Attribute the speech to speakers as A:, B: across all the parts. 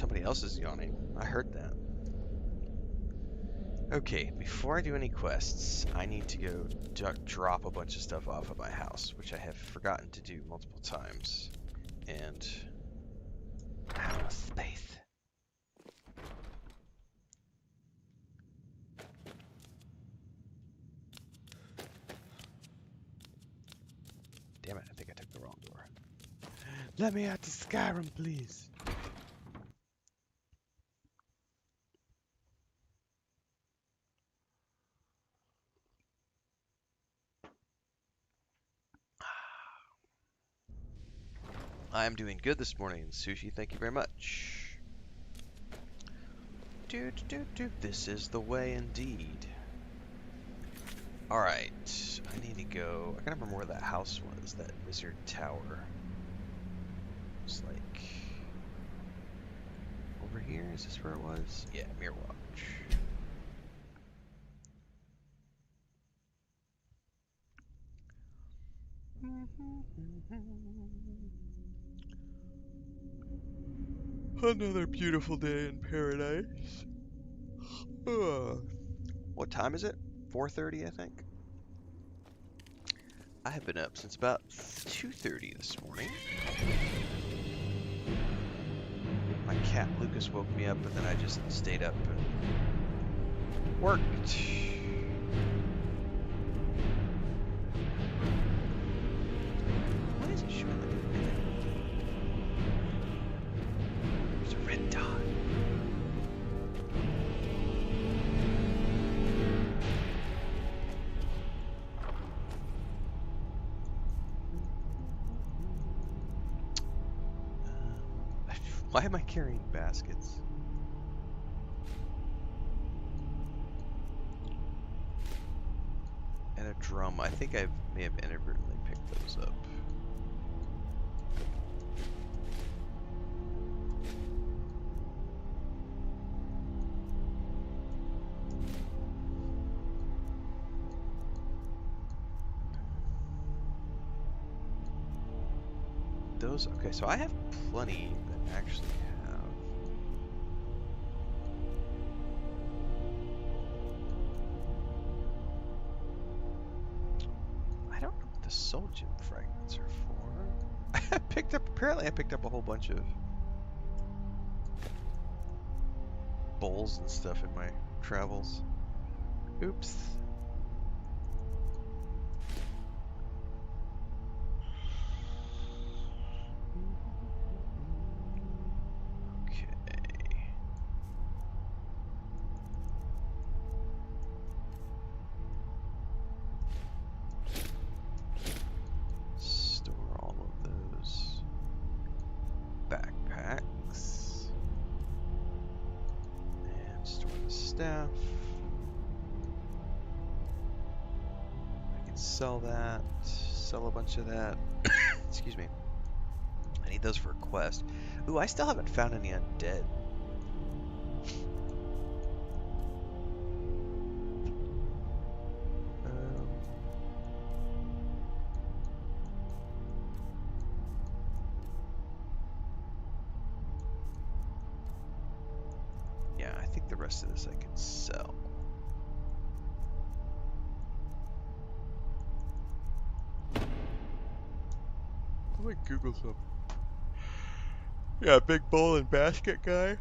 A: Somebody else is yawning. I heard that. Okay, before I do any quests, I need to go drop a bunch of stuff off at my house, which I have forgotten to do multiple times. And house space. Damn it, I think I took the wrong door. Let me out to Skyrim, please. I am doing good this morning, Sushi. Thank you very much. This is the way indeed. Alright, I need to go. I gotta remember where that house was, that wizard tower. It's like over here. Is this where it was? Yeah, Mirror Watch. Another beautiful day in paradise. What time is it? 4:30, I think. I have been up since about 2:30 this morning. My cat Lucas woke me up, and then I just stayed up and worked. Why is it showing like a minute? There's a red dot. Why am I carrying baskets? And a drum. I think I may have inadvertently picked those up. Those, okay, so I have plenty that actually have. I don't know what the soul gem fragments are for. Apparently I picked up a whole bunch of bowls and stuff in my travels. Oops. Staff. I can sell that, sell a bunch of that. Excuse me. I need those for a quest. Ooh, I still haven't found any undead. Yeah, I think the rest of this I can sell. Let me Google some. Yeah, big bowl and basket guy.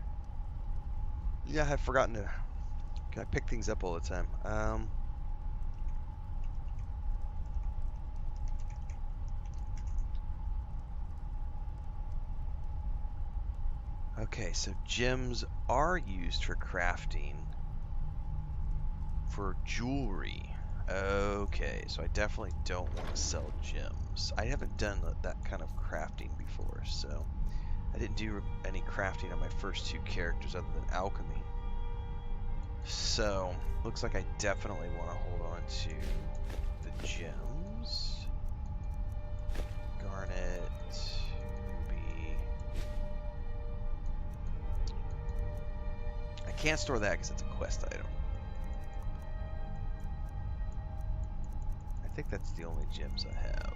A: Yeah, I've forgotten to. I pick things up all the time. Okay, so gems are used for crafting for jewelry. Okay, so I definitely don't want to sell gems. I haven't done that kind of crafting before, so I didn't do any crafting on my first two characters other than alchemy. So, looks like I definitely want to hold on to the gems. Garnet. Can't store that because it's a quest item. I think that's the only gems I have.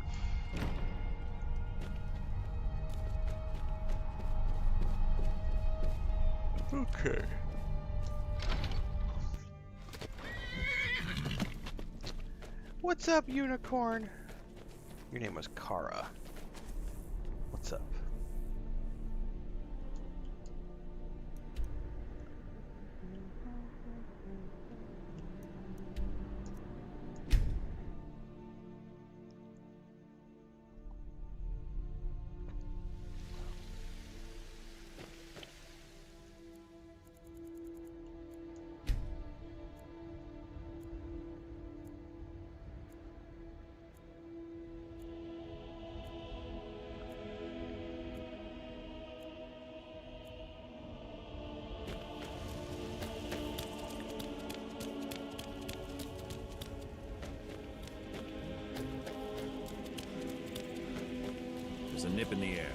A: Okay. What's up, unicorn? Your name was Kara. What's up?
B: There's a nip in the air.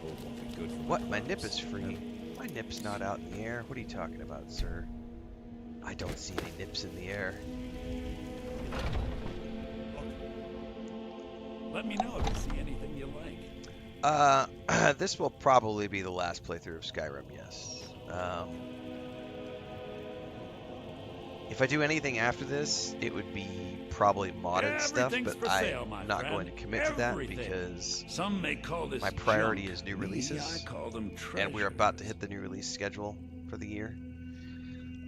B: Cold won't be good for
A: What? My nip is free. My nip's not out in the air. What are you talking about, sir? I don't see any nips in the air.
B: Let me know if you see anything you like.
A: This will probably be the last playthrough of Skyrim, yes. If I do anything after this, it would be probably modded stuff, but I'm not going to commit to that because
B: some may call this
A: my priority
B: junk.
A: is new
B: Me,
A: releases,
B: I call them
A: and we're about to hit the new release schedule for the year.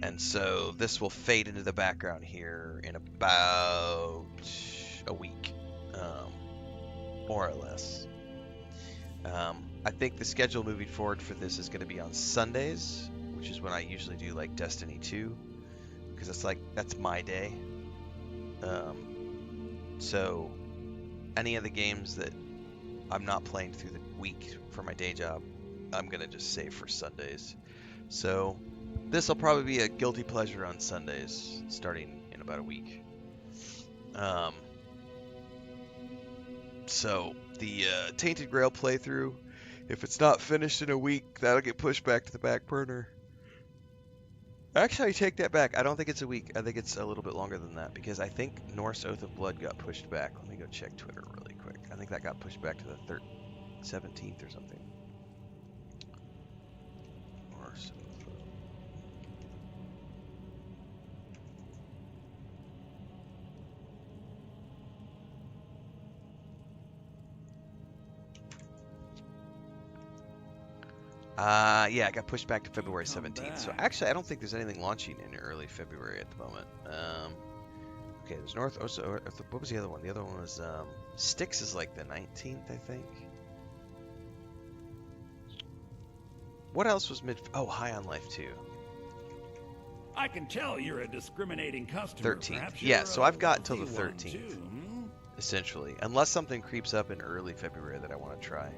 A: And so this will fade into the background here in about a week, more or less. I think the schedule moving forward for this is going to be on Sundays, which is when I usually do like Destiny 2, because it's like that's my day. So any of the games that I'm not playing through the week for my day job, I'm going to just save for Sundays. So this will probably be a guilty pleasure on Sundays starting in about a week. So the Tainted Grail playthrough, if it's not finished in a week, that'll get pushed back to the back burner. Actually, I take that back. I don't think it's a week. I think it's a little bit longer than that because I think Norse Oath of Blood got pushed back. Let me go check Twitter really quick. I think that got pushed back to the 17th or something. Norse Oath of yeah, it got pushed back to February 17th. So actually, I don't think there's anything launching in early February at the moment. Okay, there's North. Oh, so what was the other one? The other one was Styx is like the 19th, I think. What else was mid? Oh, High on Life 2.
B: I can tell you're a discriminating customer.
A: 13th. Yeah, so I've got until the 13th, essentially, unless something creeps up in early February that I want to try.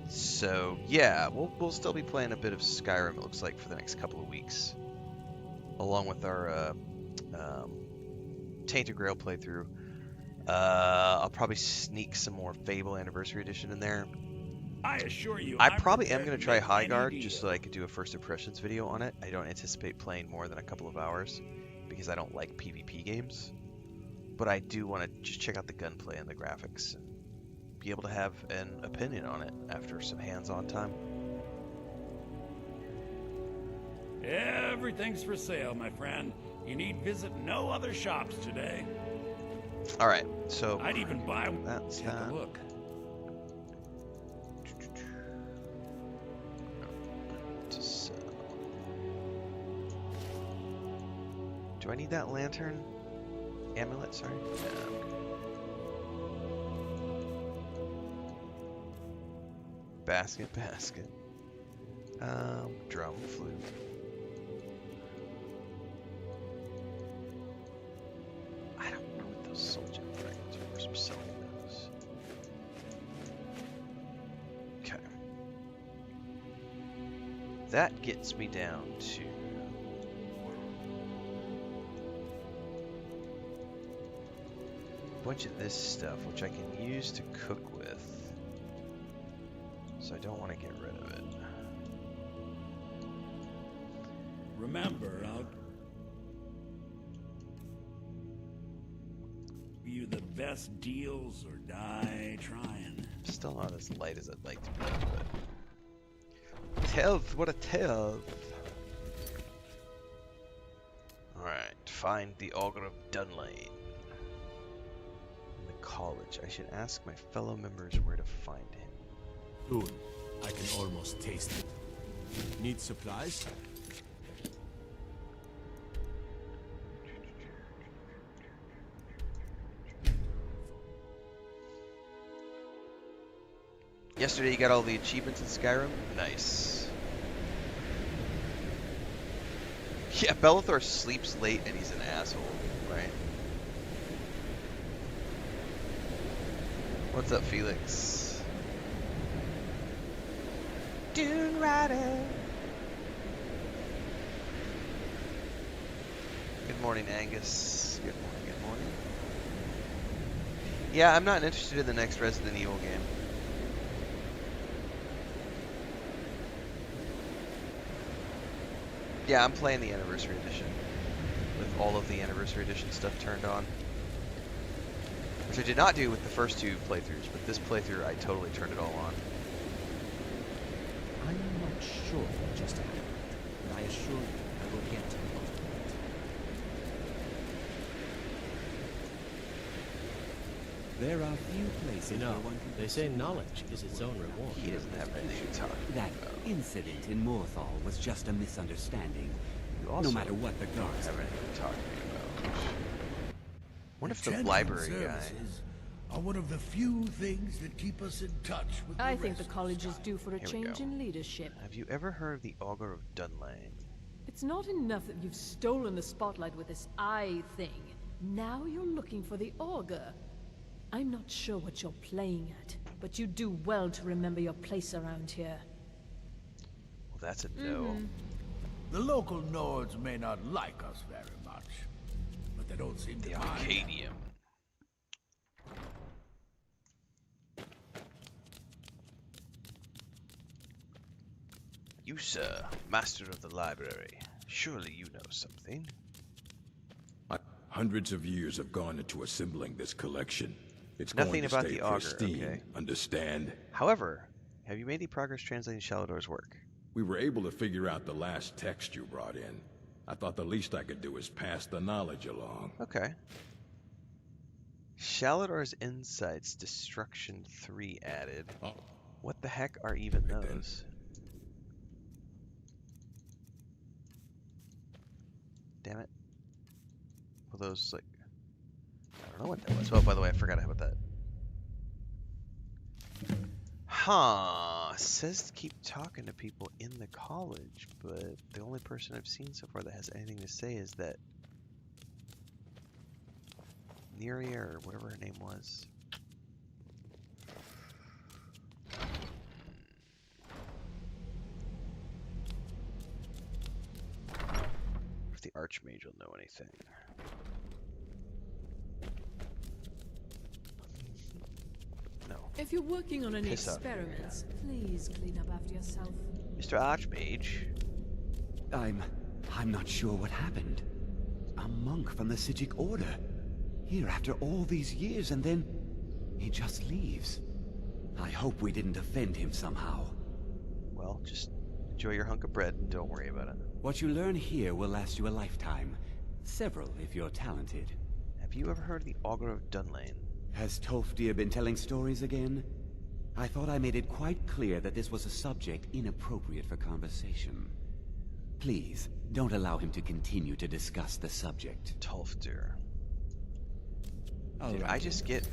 A: So yeah, we'll still be playing a bit of Skyrim, it looks like, for the next couple of weeks, along with our Tainted Grail playthrough. I'll probably sneak some more Fable Anniversary Edition in there.
B: I assure you,
A: I probably am going to try Highguard just so I could do a first impressions video on it. I don't anticipate playing more than a couple of hours because I don't like PvP games, but I do want to just check out the gunplay and the graphics and be able to have an opinion on it after some hands-on time.
B: Everything's for sale, my friend. You need visit no other shops today.
A: All right, so
B: I'd even buy one.
A: That's
B: Take
A: that.
B: a look.
A: To sell. Do I need that lantern? Amulet, sorry. No. Basket. Drum, flute. I don't know what those soul gem fragments were for selling those. Okay. That gets me down to a bunch of this stuff, which I can use to cook with. So I don't want to get rid of it.
B: Remember, I'll give you the best deals or die trying.
A: Still not as light as I'd like to be, but Telth, what a telth. Alright, find the Augur of Dunlane. In the college. I should ask my fellow members where to find him.
C: Soon. I can almost taste it. Need supplies?
A: Yesterday you got all the achievements in Skyrim? Nice. Yeah, Bellathor sleeps late and he's an asshole, right? What's up, Felix? Dune Rider. Good morning, Angus. Good morning, good morning. Yeah, I'm not interested in the next Resident Evil game. Yeah, I'm playing the Anniversary Edition with all of the Anniversary Edition stuff turned on. Which I did not do with the first two playthroughs, but this playthrough I totally turned it all on.
D: I'm not sure what just happened, but I assure you I will get to the bottom of it. There are few places where one can...
E: They say knowledge is its own reward.
A: He doesn't have anything to talk
F: That
A: about.
F: incident in Morthal was just a misunderstanding.
A: You also
F: No matter what the
A: don't
F: guards
A: have anything to talk to me about. What if the
G: Attendant
A: library guy...
G: services are one of the few things that keep us in touch with
H: I
G: the
H: think the
G: rest of
H: college is
G: Skyrim.
H: due for a
A: Here we
H: change
A: go.
H: in leadership.
A: Have you ever heard of the Augur of Dunlane?
H: It's not enough that you've stolen the spotlight with this eye thing. Now you're looking for the augur. I'm not sure what you're playing at, but you do well to remember your place around here.
A: Well, that's a no.
G: The local Nords may not like us very much, but they don't seem
A: The
G: to mind.
A: Arcadium. You, sir, master of the library. Surely you know something.
I: Hundreds of years have gone into assembling this collection. It's
A: Nothing
I: going to
A: about
I: stay
A: the augur,
I: pristine,
A: okay.
I: understand?
A: However, have you made any progress translating Shalador's work?
I: We were able to figure out the last text you brought in. I thought the least I could do is pass the knowledge along.
A: Okay. Shalador's Insights Destruction 3 added.
I: Oh.
A: What the heck are even
I: Right then.
A: those? Damn it. Well, those, like... I don't know what that was. Oh, by the way, I forgot about that. Huh. Says to keep talking to people in the college, but the only person I've seen so far that has anything to say is that Neria, or whatever her name was. If the Archmage will know anything. No.
H: If you're working on any
A: Piss off.
H: experiments, please clean up after yourself.
A: Mr. Archmage?
F: I'm not sure what happened. A monk from the Sijic Order. Here after all these years, and then he just leaves. I hope we didn't offend him somehow.
A: Well, just enjoy your hunk of bread and don't worry about it.
F: What you learn here will last you a lifetime. Several, if you're talented.
A: Have you ever heard of the Augur of Dunlane?
F: Has Tolfdir been telling stories again? I thought I made it quite clear that this was a subject inappropriate for conversation. Please, don't allow him to continue to discuss the subject.
A: Tolfdir.
F: All
A: Did
F: right.
A: I just get...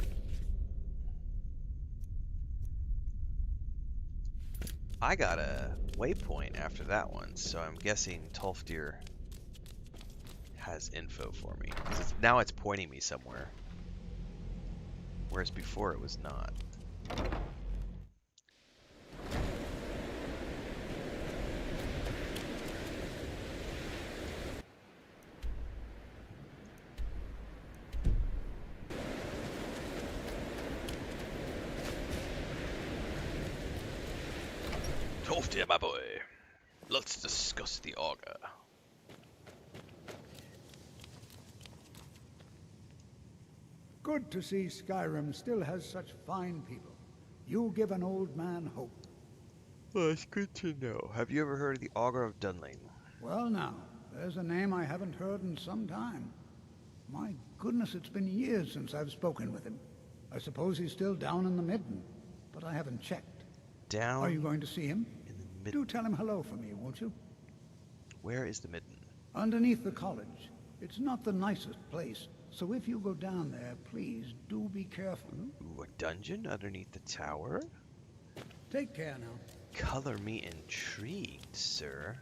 A: I got a waypoint after that one, so I'm guessing Tolfdir has info for me. 'Cause now it's pointing me somewhere. Whereas before it was not. Tolfdir, my boy. Let's discuss the augur.
J: Good to see Skyrim still has such fine people. You give an old man hope.
A: Well, it's good to know. Have you ever heard of the Augur of Dunlane?
J: Well now, there's a name I haven't heard in some time. My goodness, it's been years since I've spoken with him. I suppose he's still down in the Midden, but I haven't checked.
A: Down
J: Are you going to see him?
A: in the mid.
J: Do tell him hello for me, won't you?
A: Where is the Midden?
J: Underneath the college. It's not the nicest place, so if you go down there, please do be careful.
A: Ooh, a dungeon underneath the tower?
J: Take care now.
A: Color me intrigued, sir.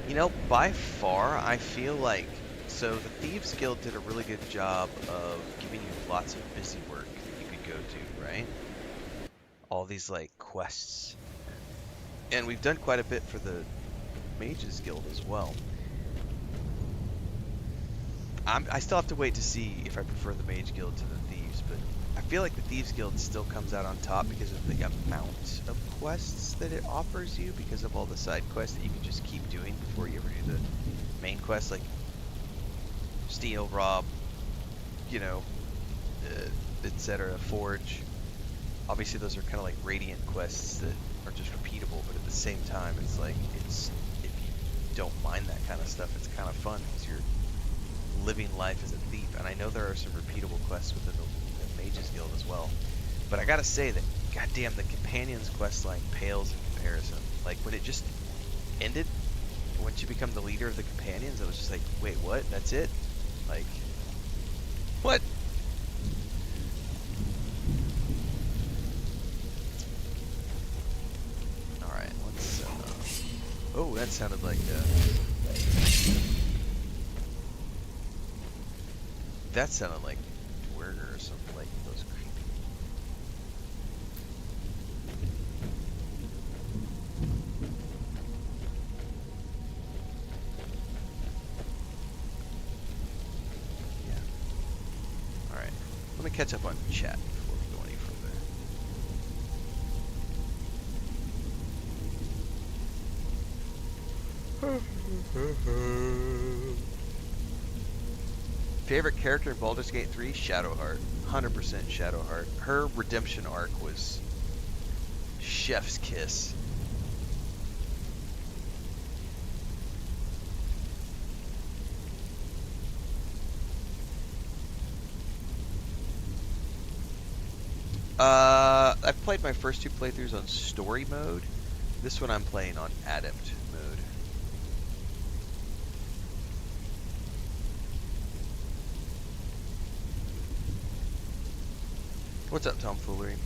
A: You know, by far, I feel like, so the Thieves Guild did a really good job of giving you lots of busy work that you could go do, right? All these, like, quests. And we've done quite a bit for the Mages Guild as well. I still have to wait to see if I prefer the Mage Guild to the Thieves, but I feel like the Thieves Guild still comes out on top because of the amount of quests that it offers you, because of all the side quests that you can just keep doing before you ever do the main quest, like steal, rob, you know, etc., forge. Obviously those are kind of like radiant quests that are just repeatable, but at the same time it's like, if you don't mind that kind of stuff, it's kind of fun because you're living life as a thief. And I know there are some repeatable quests within the Mages Guild as well, but I gotta say that goddamn, the Companions quest line pales in comparison. Like when it just ended, once you become the leader of the Companions, I was just like, wait, what? That's it? Like, what? Alright, let's oh, that sounded like that sounded like Dwerger or something, like those creepy. Yeah. Alright. Let me catch up on chat before we go any further. Favorite character in Baldur's Gate 3? Shadowheart. 100% Shadowheart. Her redemption arc was chef's kiss. I've played my first two playthroughs on story mode. This one I'm playing on adept mode. What's up, Tomfoolery?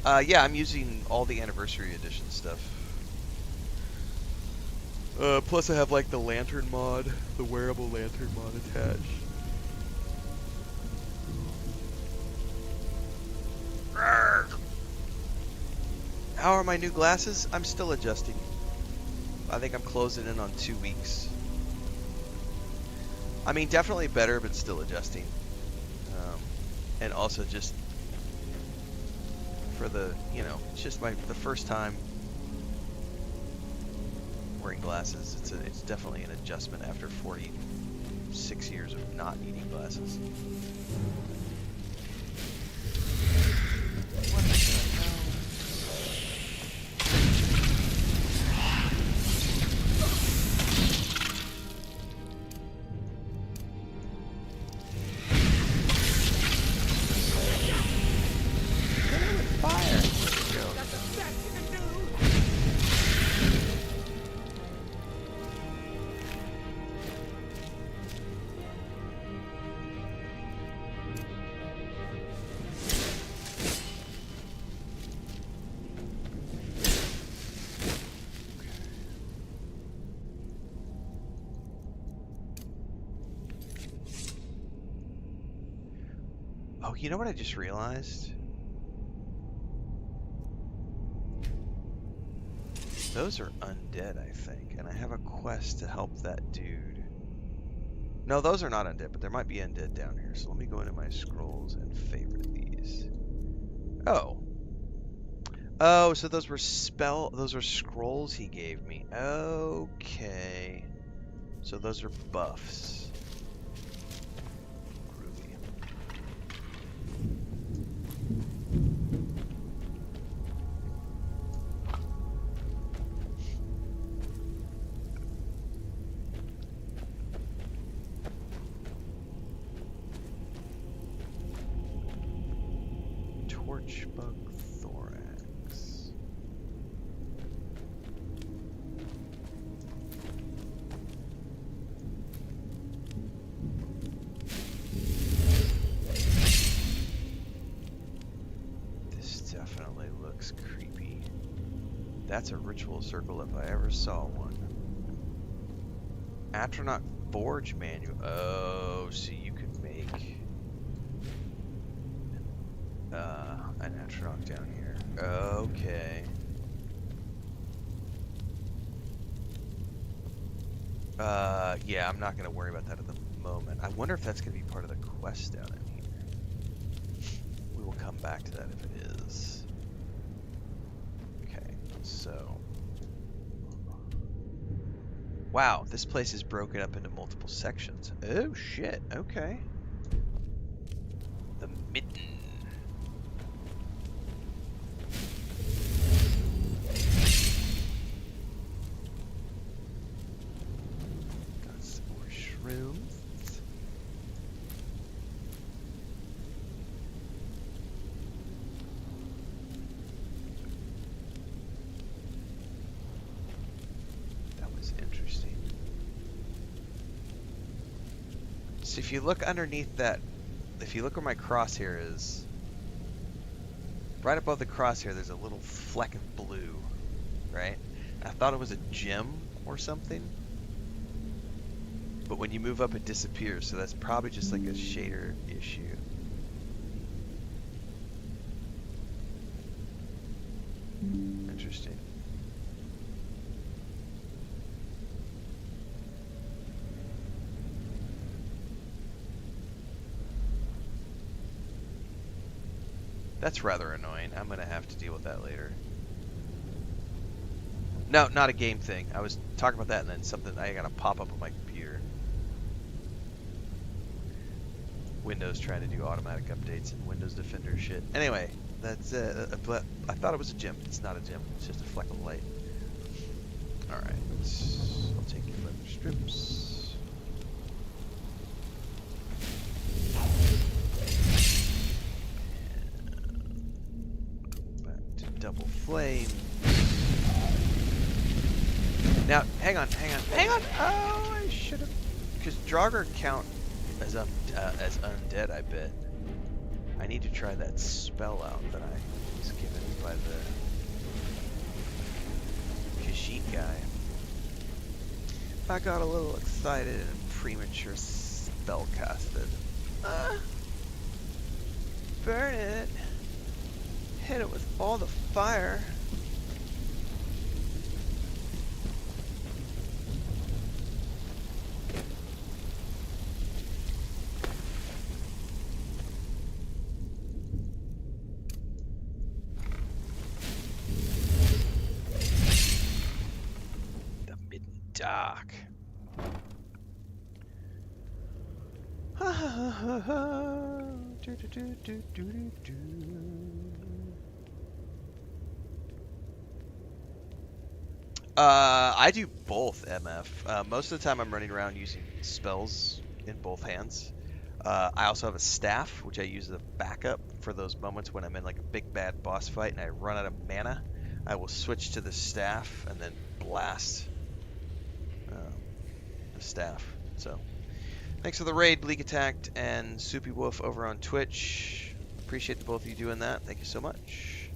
A: Yeah, I'm using all the Anniversary Edition stuff. Plus I have like the lantern mod, the wearable lantern mod attached. How are my new glasses? I'm still adjusting. I think I'm closing in on 2 weeks. I mean, definitely better, but still adjusting. And also just for the, you know, it's just the first time wearing glasses. It's definitely an adjustment after 46 years of not needing glasses. What the hell? Oh, you know what I just realized? Those are undead, I think, and I have a quest to help that dude. No, those are not undead, but there might be undead down here. So let me go into my scrolls and favorite these. Oh. Oh, so those were scrolls he gave me. Okay. So those are buffs. Groovy. Torch bug thorax. This definitely looks creepy. That's a ritual circle if I ever saw one. Astronaut Forge manual. Oh, so you could make an astronaut down here. Okay. Yeah, I'm not gonna worry about that at the moment. I wonder if that's gonna be part of the quest down in here. We will come back to that if it is. Okay, so. Wow, this place is broken up into multiple sections. Oh shit, okay. The mitten. Got some more shrooms. That was interesting. So if you look underneath that, if you look where my crosshair is, right above the crosshair there's a little fleck of blue, right? I thought it was a gem or something, but when you move up it disappears, so that's probably just like a shader issue. Interesting. That's rather annoying. I'm gonna have to deal with that later. No, not a game thing. I was talking about that and then something I got to pop up on my computer. Windows trying to do automatic updates and Windows Defender shit. Anyway, that's I thought it was a gem. It's not a gem. It's just a fleck of light. All right, I'll take your leather strips. And back to double flame. Now, hang on. Oh, I should have, because Draugr count as undead. I bet. I need to try that spell out that I was given by the Khajiit guy. I got a little excited and premature spell casted. Burn it. Hit it with all the fire. Dark. I do both, MF. Most of the time I'm running around using spells in both hands. I also have a staff, which I use as a backup for those moments when I'm in like a big bad boss fight and I run out of mana. I will switch to the staff and then blast the staff. So, thanks for the raid, Bleak Attacked and Soupy Wolf over on Twitch. Appreciate the both of you doing that. Thank you so much.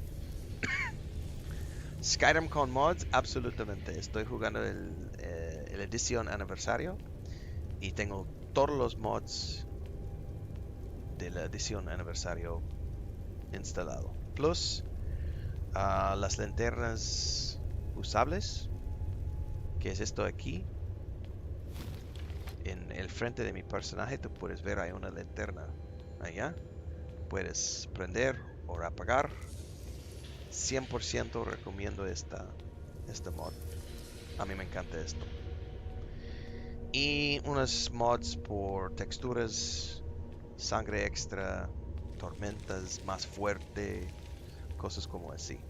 A: Skyrim con mods, absolutamente. Estoy jugando el edición aniversario y tengo todos los mods de la edición aniversario instalado. Plus, las linternas usables, que es esto aquí. En el frente de mi personaje tú puedes ver hay una linterna allá. Puedes prender o apagar. 100% recomiendo esta mod. A mí me encanta esto. Y unos mods por texturas, sangre extra, tormentas más fuerte, cosas como así.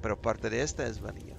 A: Pero parte de esta es vanilla.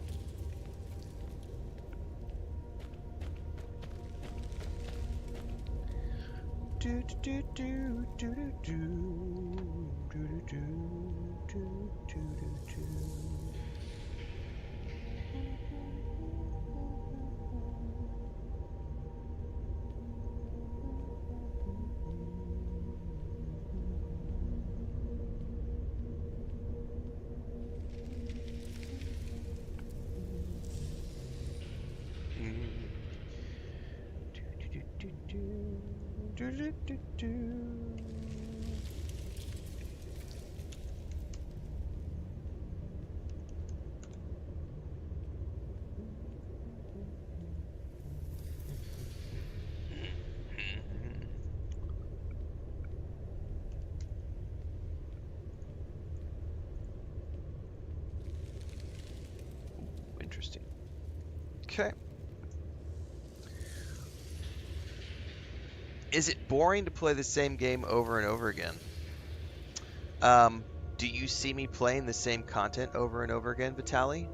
A: Interesting. Okay. Is it boring to play the same game over and over again? Do you see me playing the same content over and over again, Vitaly?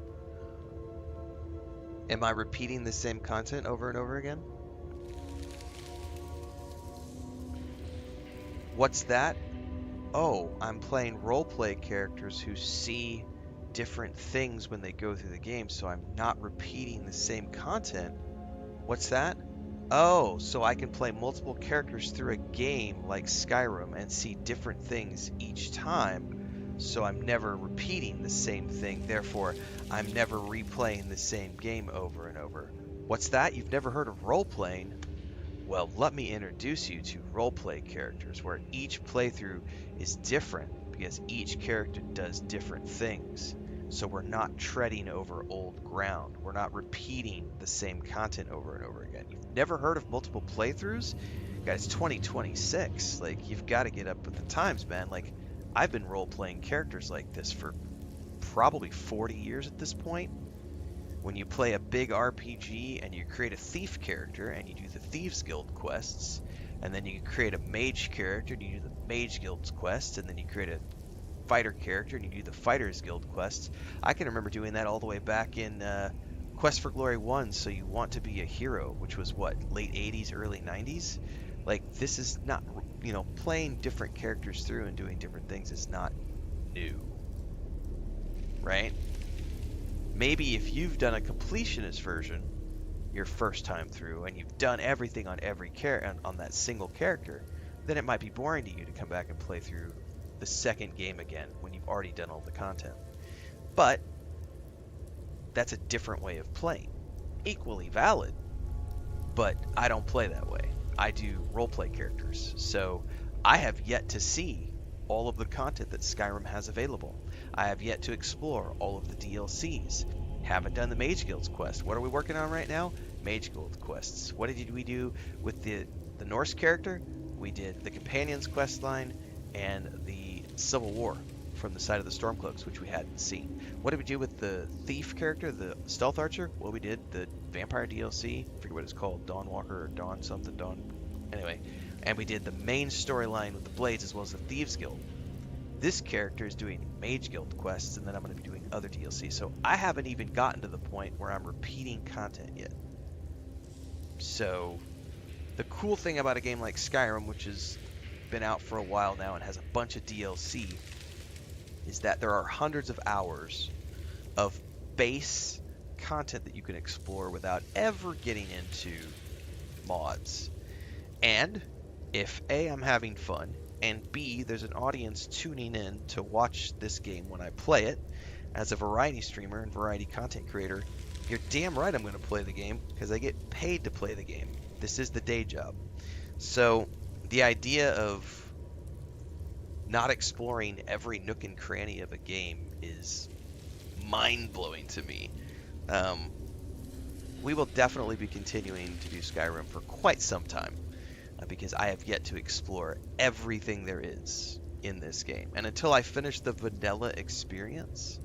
A: Am I repeating the same content over and over again? What's that? Oh, I'm playing roleplay characters who see different things when they go through the game, so I'm not repeating the same content. What's that? Oh, so I can play multiple characters through a game like Skyrim and see different things each time, so I'm never repeating the same thing, therefore I'm never replaying the same game over and over. What's that? You've never heard of role-playing? Well, let me introduce you to roleplay characters, where each playthrough is different because each character does different things. So we're not treading over old ground. We're not repeating the same content over and over again. You've never heard of multiple playthroughs? Guys, 2026. Like, you've got to get up with the times, man. Like, I've been role-playing characters like this for probably 40 years at this point. When you play a big RPG and you create a thief character and you do the Thieves Guild quests, and then you create a mage character and you do the Mage Guild quests, and then you create a fighter character and you do the Fighters Guild quests. I can remember doing that all the way back in Quest for Glory 1, So You Want to Be a Hero, which was what, late 80s, early 90s? Like, this is not, you know, playing different characters through and doing different things is not new, right? Maybe if you've done a completionist version your first time through and you've done everything on every on that single character, then it might be boring to you to come back and play through the second game again when you've already done all the content. But that's a different way of playing. Equally valid, but I don't play that way. I do roleplay characters, so I have yet to see all of the content that Skyrim has available. I have yet to explore all of the DLCs. Haven't done the Mage Guild's quest. What are we working on right now? Mage Guild quests. What did we do with the Norse character? We did the Companions quest line and the Civil War from the side of the Stormcloaks, which we hadn't seen. What did we do with the Thief character, the Stealth Archer? Well, we did the Vampire DLC. I forget what it's called. Dawnwalker or Dawn something. Anyway. And we did the main storyline with the Blades as well as the Thieves Guild. This character is doing Mage Guild quests, and then I'm going to be doing other DLC. So I haven't even gotten to the point where I'm repeating content yet. So the cool thing about a game like Skyrim, which has been out for a while now and has a bunch of DLC, is that there are hundreds of hours of base content that you can explore without ever getting into mods. And if A, I'm having fun, and B, there's an audience tuning in to watch this game when I play it, as a variety streamer and variety content creator, you're damn right I'm going to play the game because I get paid to play the game. This is the day job. So the idea of not exploring every nook and cranny of a game is mind-blowing to me. We will definitely be continuing to do Skyrim for quite some time because I have yet to explore everything there is in this game. And until I finish the vanilla experience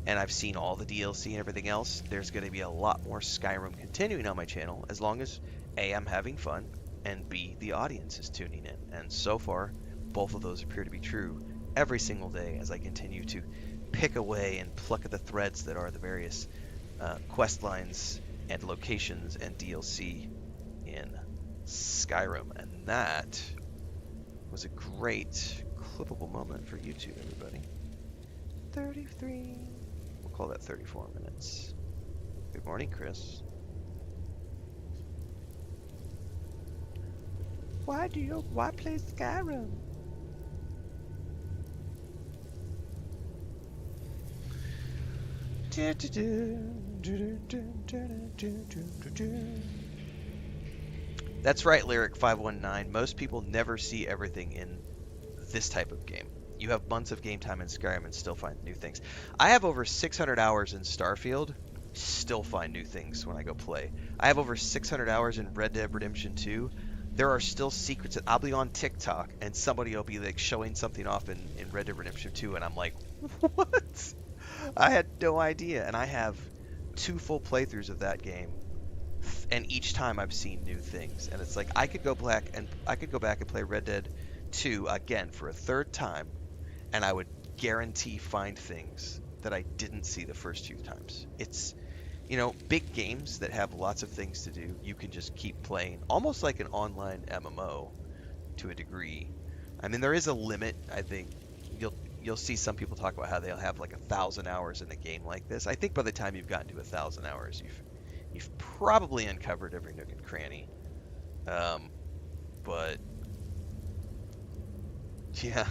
A: and I've seen all the DLC and everything else, there's going to be a lot more Skyrim continuing on my channel as long as A, I'm having fun, and B, the audience is tuning in. And so far, both of those appear to be true every single day as I continue to pick away and pluck at the threads that are the various quest lines and locations and DLC in Skyrim, and that was a great clippable moment for YouTube, everybody. 33. We'll call that 34 minutes. Good morning, Chris. Why play Skyrim? That's right, Lyric 519. Most people never see everything in this type of game. You have months of game time in Skyrim and still find new things. I have over 600 hours in Starfield, still find new things when I go play. I have over 600 hours in Red Dead Redemption 2. There are still secrets that I'll be on TikTok and somebody will be like showing something off in Red Dead Redemption 2 and I'm like, what? I had no idea. And I have 2 full playthroughs of that game. And each time I've seen new things. And it's like I could go back and play Red Dead 2 again for a 3rd time and I would guarantee find things that I didn't see the first 2 times. It's, you know, big games that have lots of things to do, you can just keep playing, almost like an online MMO to a degree. I mean, there is a limit. I think you'll see some people talk about how they'll have like 1,000 hours in a game like this. I think by the time you've gotten to 1,000 hours, you've probably uncovered every nook and cranny. But yeah.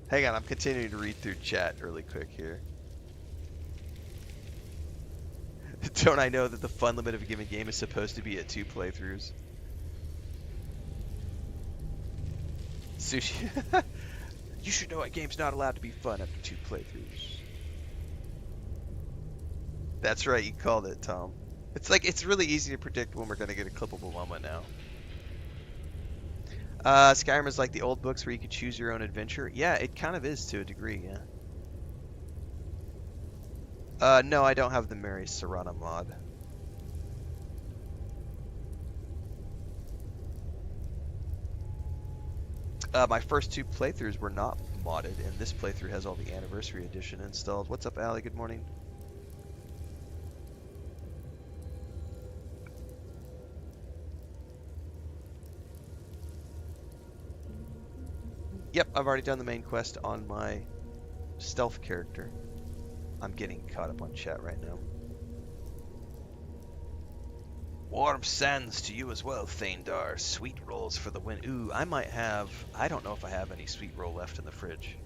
A: Hang on, I'm continuing to read through chat really quick here. Don't I know that the fun limit of a given game is supposed to be at 2 playthroughs? Sushi. You should know a game's not allowed to be fun after 2 playthroughs. That's right, you called it, Tom. It's like, it's really easy to predict when we're going to get a clippable moment now. Skyrim is like the old books where you could choose your own adventure. Yeah, it kind of is to a degree, yeah. No, I don't have the Mary Serrana mod. My first 2 playthroughs were not modded, and this playthrough has all the Anniversary Edition installed. What's up, Allie? Good morning. Yep, I've already done the main quest on my stealth character. I'm getting caught up on chat right now. Warm sands to you as well, Thaindar. Sweet rolls for the win. Ooh, I might have... I don't know if I have any sweet roll left in the fridge.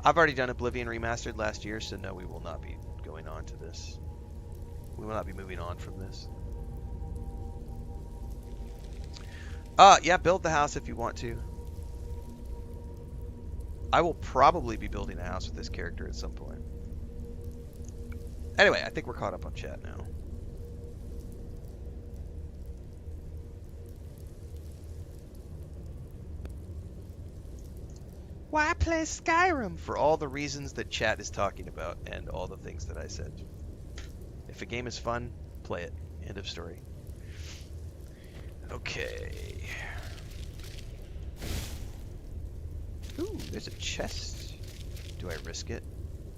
A: I've already done Oblivion Remastered last year, so no, we will not be going on to this. We will not be moving on from this. Yeah, build the house if you want to. I will probably be building a house with this character at some point. Anyway, I think we're caught up on chat now. Why play Skyrim? For all the reasons that chat is talking about and all the things that I said. If a game is fun, play it. End of story. Okay. Ooh, there's a chest. Do I risk it?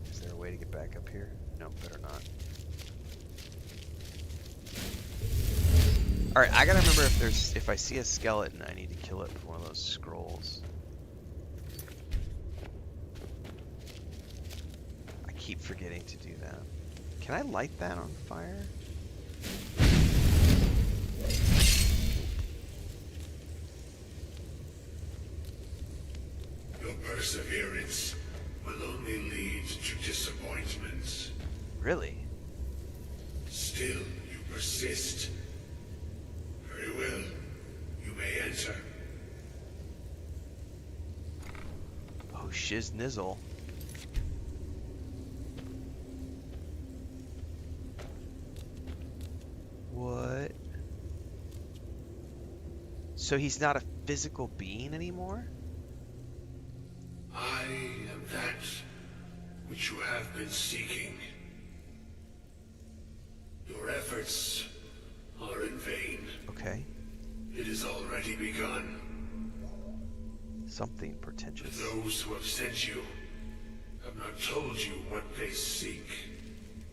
A: Is there a way to get back up here? No, better not. Alright, I gotta remember if I see a skeleton, I need to kill it with one of those scrolls. I keep forgetting to do that. Can I light that on fire?
K: Your perseverance will only lead to disappointments.
A: Really?
K: Still, you persist. Very well. You may enter.
A: Oh, shiz nizzle. What? So he's not a physical being anymore?
K: I am that which you have been seeking. Your efforts efforts are in vain.
A: Okay.
K: It has already begun.
A: Something pretentious.
K: Those who have sent you have not told you what they seek,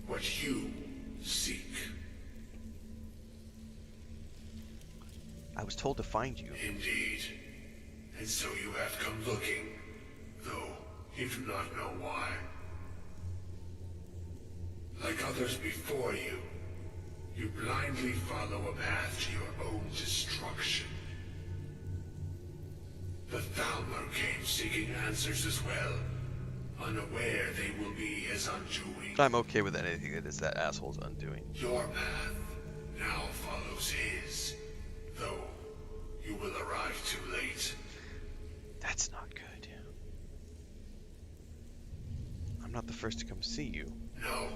K: what you seek.
A: I was told to find you.
K: Indeed. And so you have come looking, though you do not know why. Like others before you, you blindly follow a path to your own destruction. The Thalmor came seeking answers as well, unaware they will be his undoing.
A: I'm okay with anything that is that asshole's undoing.
K: Your path now follows his, though you will arrive too late.
A: That's not good. I'm not the first to come see you.
K: No,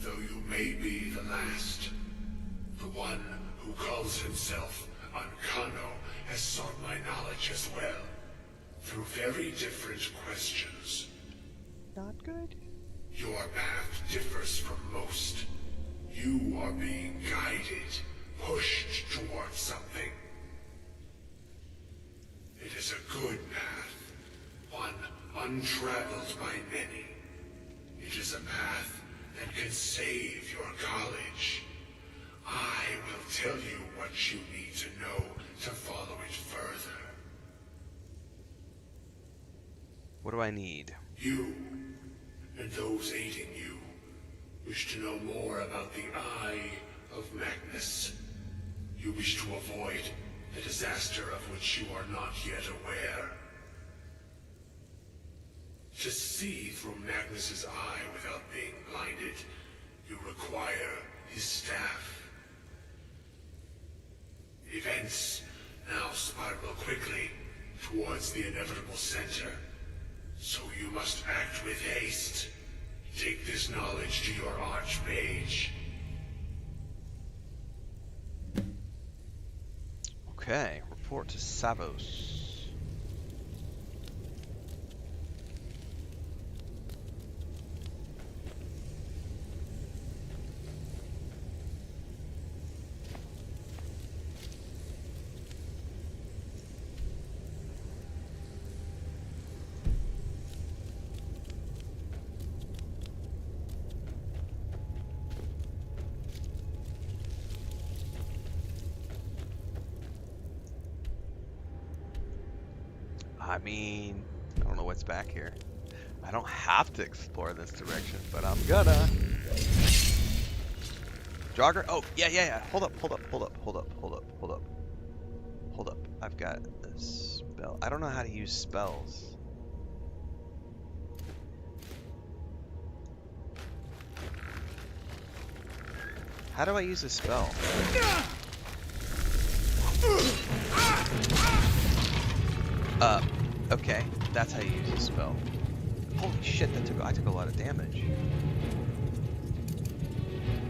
K: though you may be the last. The one who calls himself Ancano has sought my knowledge as well, through very different questions.
A: Not good.
K: Your path differs from most. You are being guided, pushed towards something. It is a good path, one untraveled by many. It is a path that can save your college. I will tell you what you need to know to follow it further.
A: What do I need?
K: You, and those aiding you, wish to know more about the Eye of Magnus. You wish to avoid the disaster of which you are not yet aware. To see through Magnus's eye without being blinded, you require his staff. Events now spiral quickly towards the inevitable center, so you must act with haste. Take this knowledge to your archmage.
A: Okay, report to Savos. I mean, I don't know what's back here. I don't have to explore this direction, but I'm gonna. Jogger? Oh, yeah. Hold up. I've got a spell. I don't know how to use spells. How do I use a spell? Okay, that's how you use a spell. Holy shit, I took a lot of damage.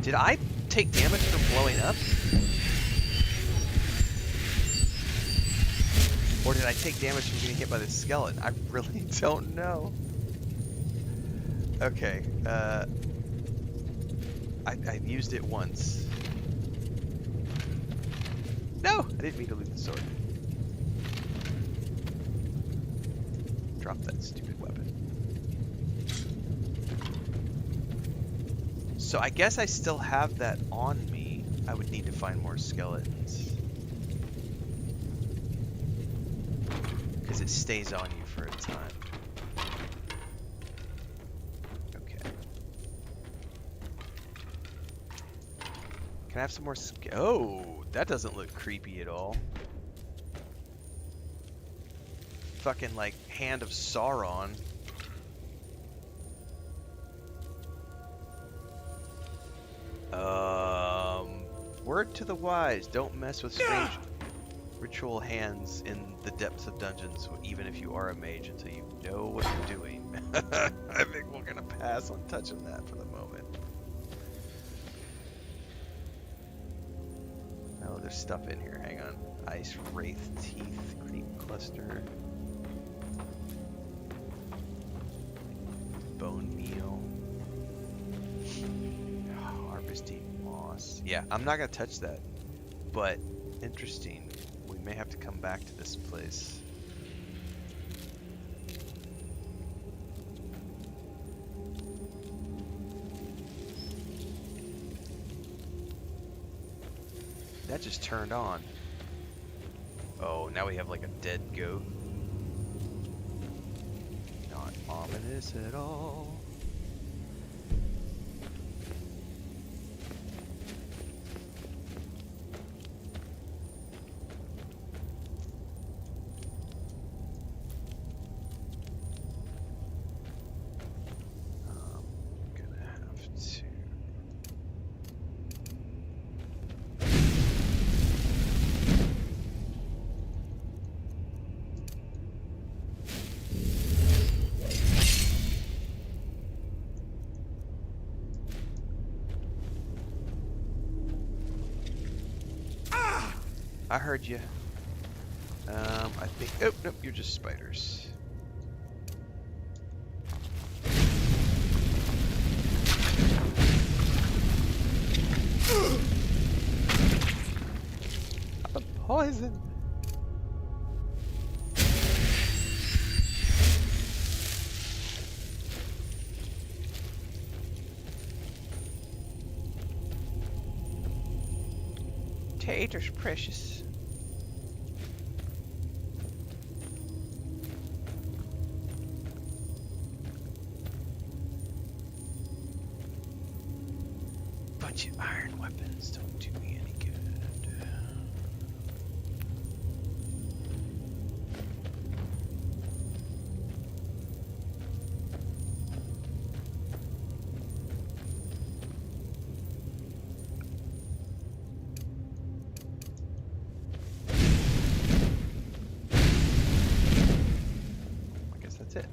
A: Did I take damage from blowing up? Or did I take damage from getting hit by the skeleton? I really don't know. Okay, I've used it once. No! I didn't mean to lose the sword. Drop that stupid weapon. So I guess I still have that on me. I would need to find more skeletons. Because it stays on you for a time. Okay. Can I have some more oh, that doesn't look creepy at all. Fucking like Hand of Sauron. Word to the wise, don't mess with strange ritual hands in the depths of dungeons, even if you are a mage, until you know what you're doing. I think we're gonna pass on touching that for the moment. Oh, there's stuff in here, hang on. Ice Wraith Teeth, Creep Cluster. Bone meal. Harvesting moss. moss. Yeah, I'm not gonna touch that. But interesting. We may have to come back to this place. That just turned on. Oh, now we have like a dead goat. Not ominous at all. Gonna have to. I heard you. I think. Oh, nope, you're just spiders. I'm poisoned. Taters, precious. But your iron weapons don't do me any good. I guess that's it.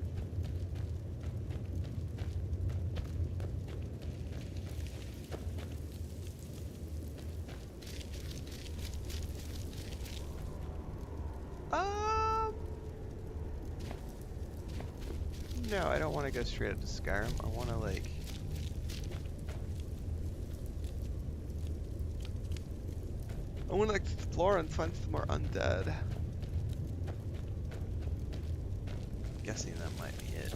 A: No, I don't want to go straight up to Skyrim. I want to like. I want to explore and find some more undead. Guessing that might be it.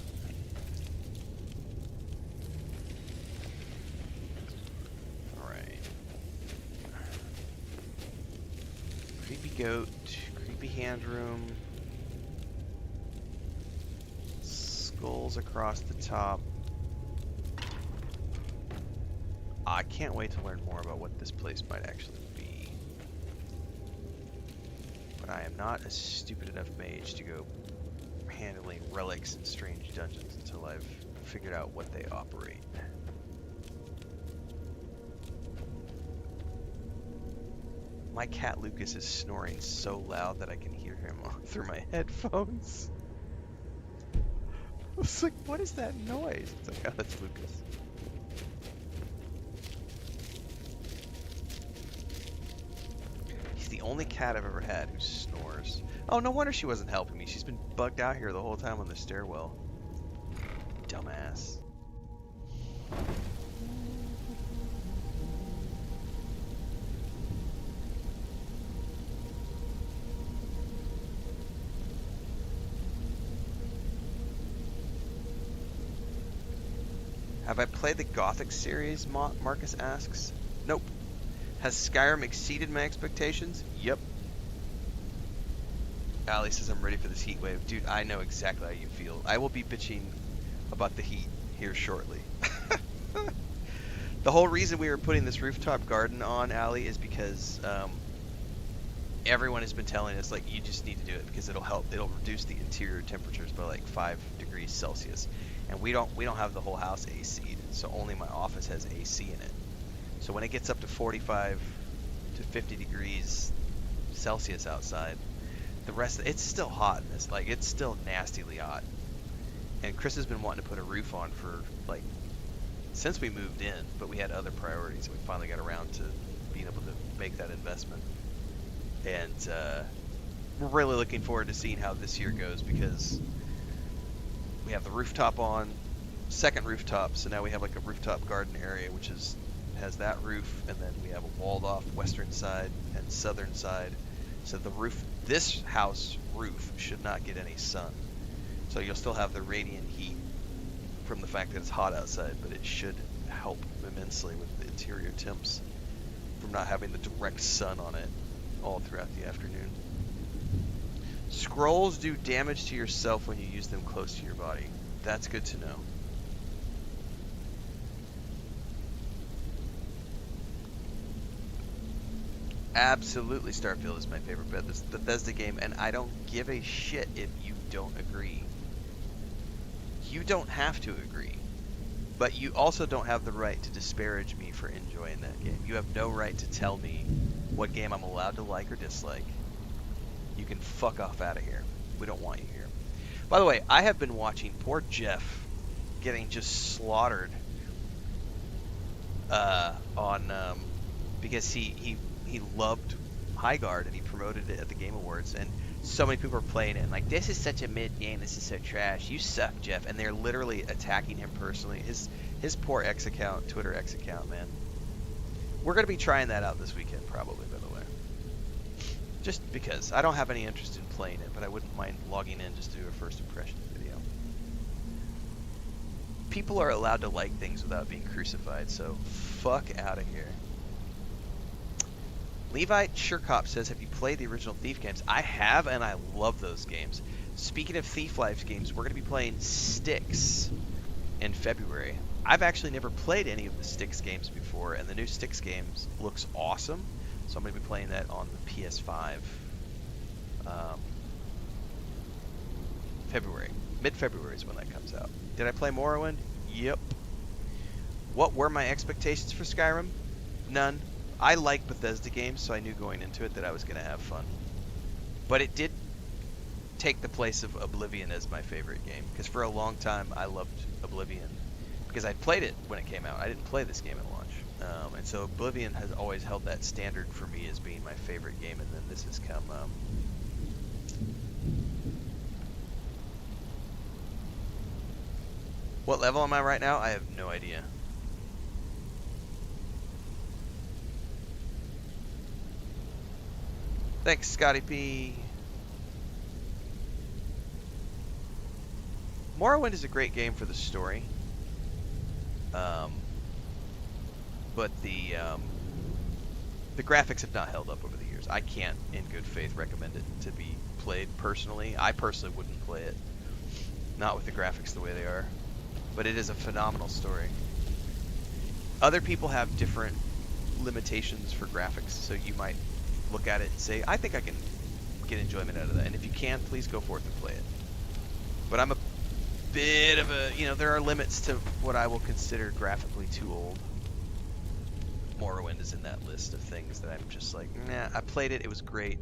A: Alright. Creepy goat, creepy hand room. Skulls across the top. I can't wait to learn more about what this place might actually be. But I am not a stupid enough mage to go handling relics in strange dungeons until I've figured out what they operate. My cat Lucas is snoring so loud that I can hear him through my headphones. I was like, what is that noise? It's like, oh, that's Lucas. He's the only cat I've ever had who snores. Oh, no wonder she wasn't helping me. She's been bugged out here the whole time on the stairwell. Dumbass. Have I played the Gothic series, Marcus asks. Nope. Has Skyrim exceeded my expectations? Yep. Ali says I'm ready for this heat wave. Dude, I know exactly how you feel. I will be bitching about the heat here shortly. The whole reason we were putting this rooftop garden on, Ali, is because everyone has been telling us, like, you just need to do it because it'll help. It'll reduce the interior temperatures by like 5 degrees Celsius. And we don't have the whole house AC'd, so only my office has AC in it. So when it gets up to 45 to 50 degrees Celsius outside, the rest it's still hot in this. Like, it's still nastily hot. And Chris has been wanting to put a roof on for like since we moved in, but we had other priorities, and we finally got around to being able to make that investment. And we're really looking forward to seeing how this year goes, because we have the rooftop on, second rooftop, so now we have like a rooftop garden area, which is has that roof, and then we have a walled off western side and southern side. So the roof, this house roof should not get any sun. So you'll still have the radiant heat from the fact that it's hot outside, but it should help immensely with the interior temps from not having the direct sun on it all throughout the afternoon. Scrolls do damage to yourself when you use them close to your body. That's good to know. Absolutely, Starfield is my favorite Bethesda game, and I don't give a shit if you don't agree. You don't have to agree, but you also don't have the right to disparage me for enjoying that game. You have no right to tell me what game I'm allowed to like or dislike. You can fuck off out of here. We don't want you here. By the way, I have been watching poor Jeff getting just slaughtered because he loved High Guard and he promoted it at the Game Awards, and so many people are playing it and like, this is such a mid game, this is so trash, you suck, Jeff, and they're literally attacking him personally. His poor Twitter X account, man. We're gonna be trying that out this weekend probably, by the way. Just because I don't have any interest in playing it, but I wouldn't mind logging in just to do a first impressions video. People are allowed to like things without being crucified, so fuck out of here. Levi Sherkop says, have you played the original Thief games? I have, and I love those games. Speaking of Thief Life games, we're going to be playing Styx in February. I've actually never played any of the Styx games before, and the new Styx games looks awesome. So I'm going to be playing that on the PS5. February. Mid-February is when that comes out. Did I play Morrowind? Yep. What were my expectations for Skyrim? None. I like Bethesda games, so I knew going into it that I was going to have fun. But it did take the place of Oblivion as my favorite game, because for a long time I loved Oblivion, because I played it when it came out. I didn't play this game at launch. And so Oblivion has always held that standard for me as being my favorite game, and then this has come... What level am I right now? I have no idea. Thanks, Scotty P. Morrowind is a great game for the story. But the graphics have not held up over the years. I can't, in good faith, recommend it to be played personally. I personally wouldn't play it. Not with the graphics the way they are. But it is a phenomenal story. Other people have different limitations for graphics, so you might look at it and say, I think I can get enjoyment out of that. And if you can, please go forth and play it. But I'm a bit of a, there are limits to what I will consider graphically too old. Morrowind is in that list of things that I'm just like, nah, I played it, it was great.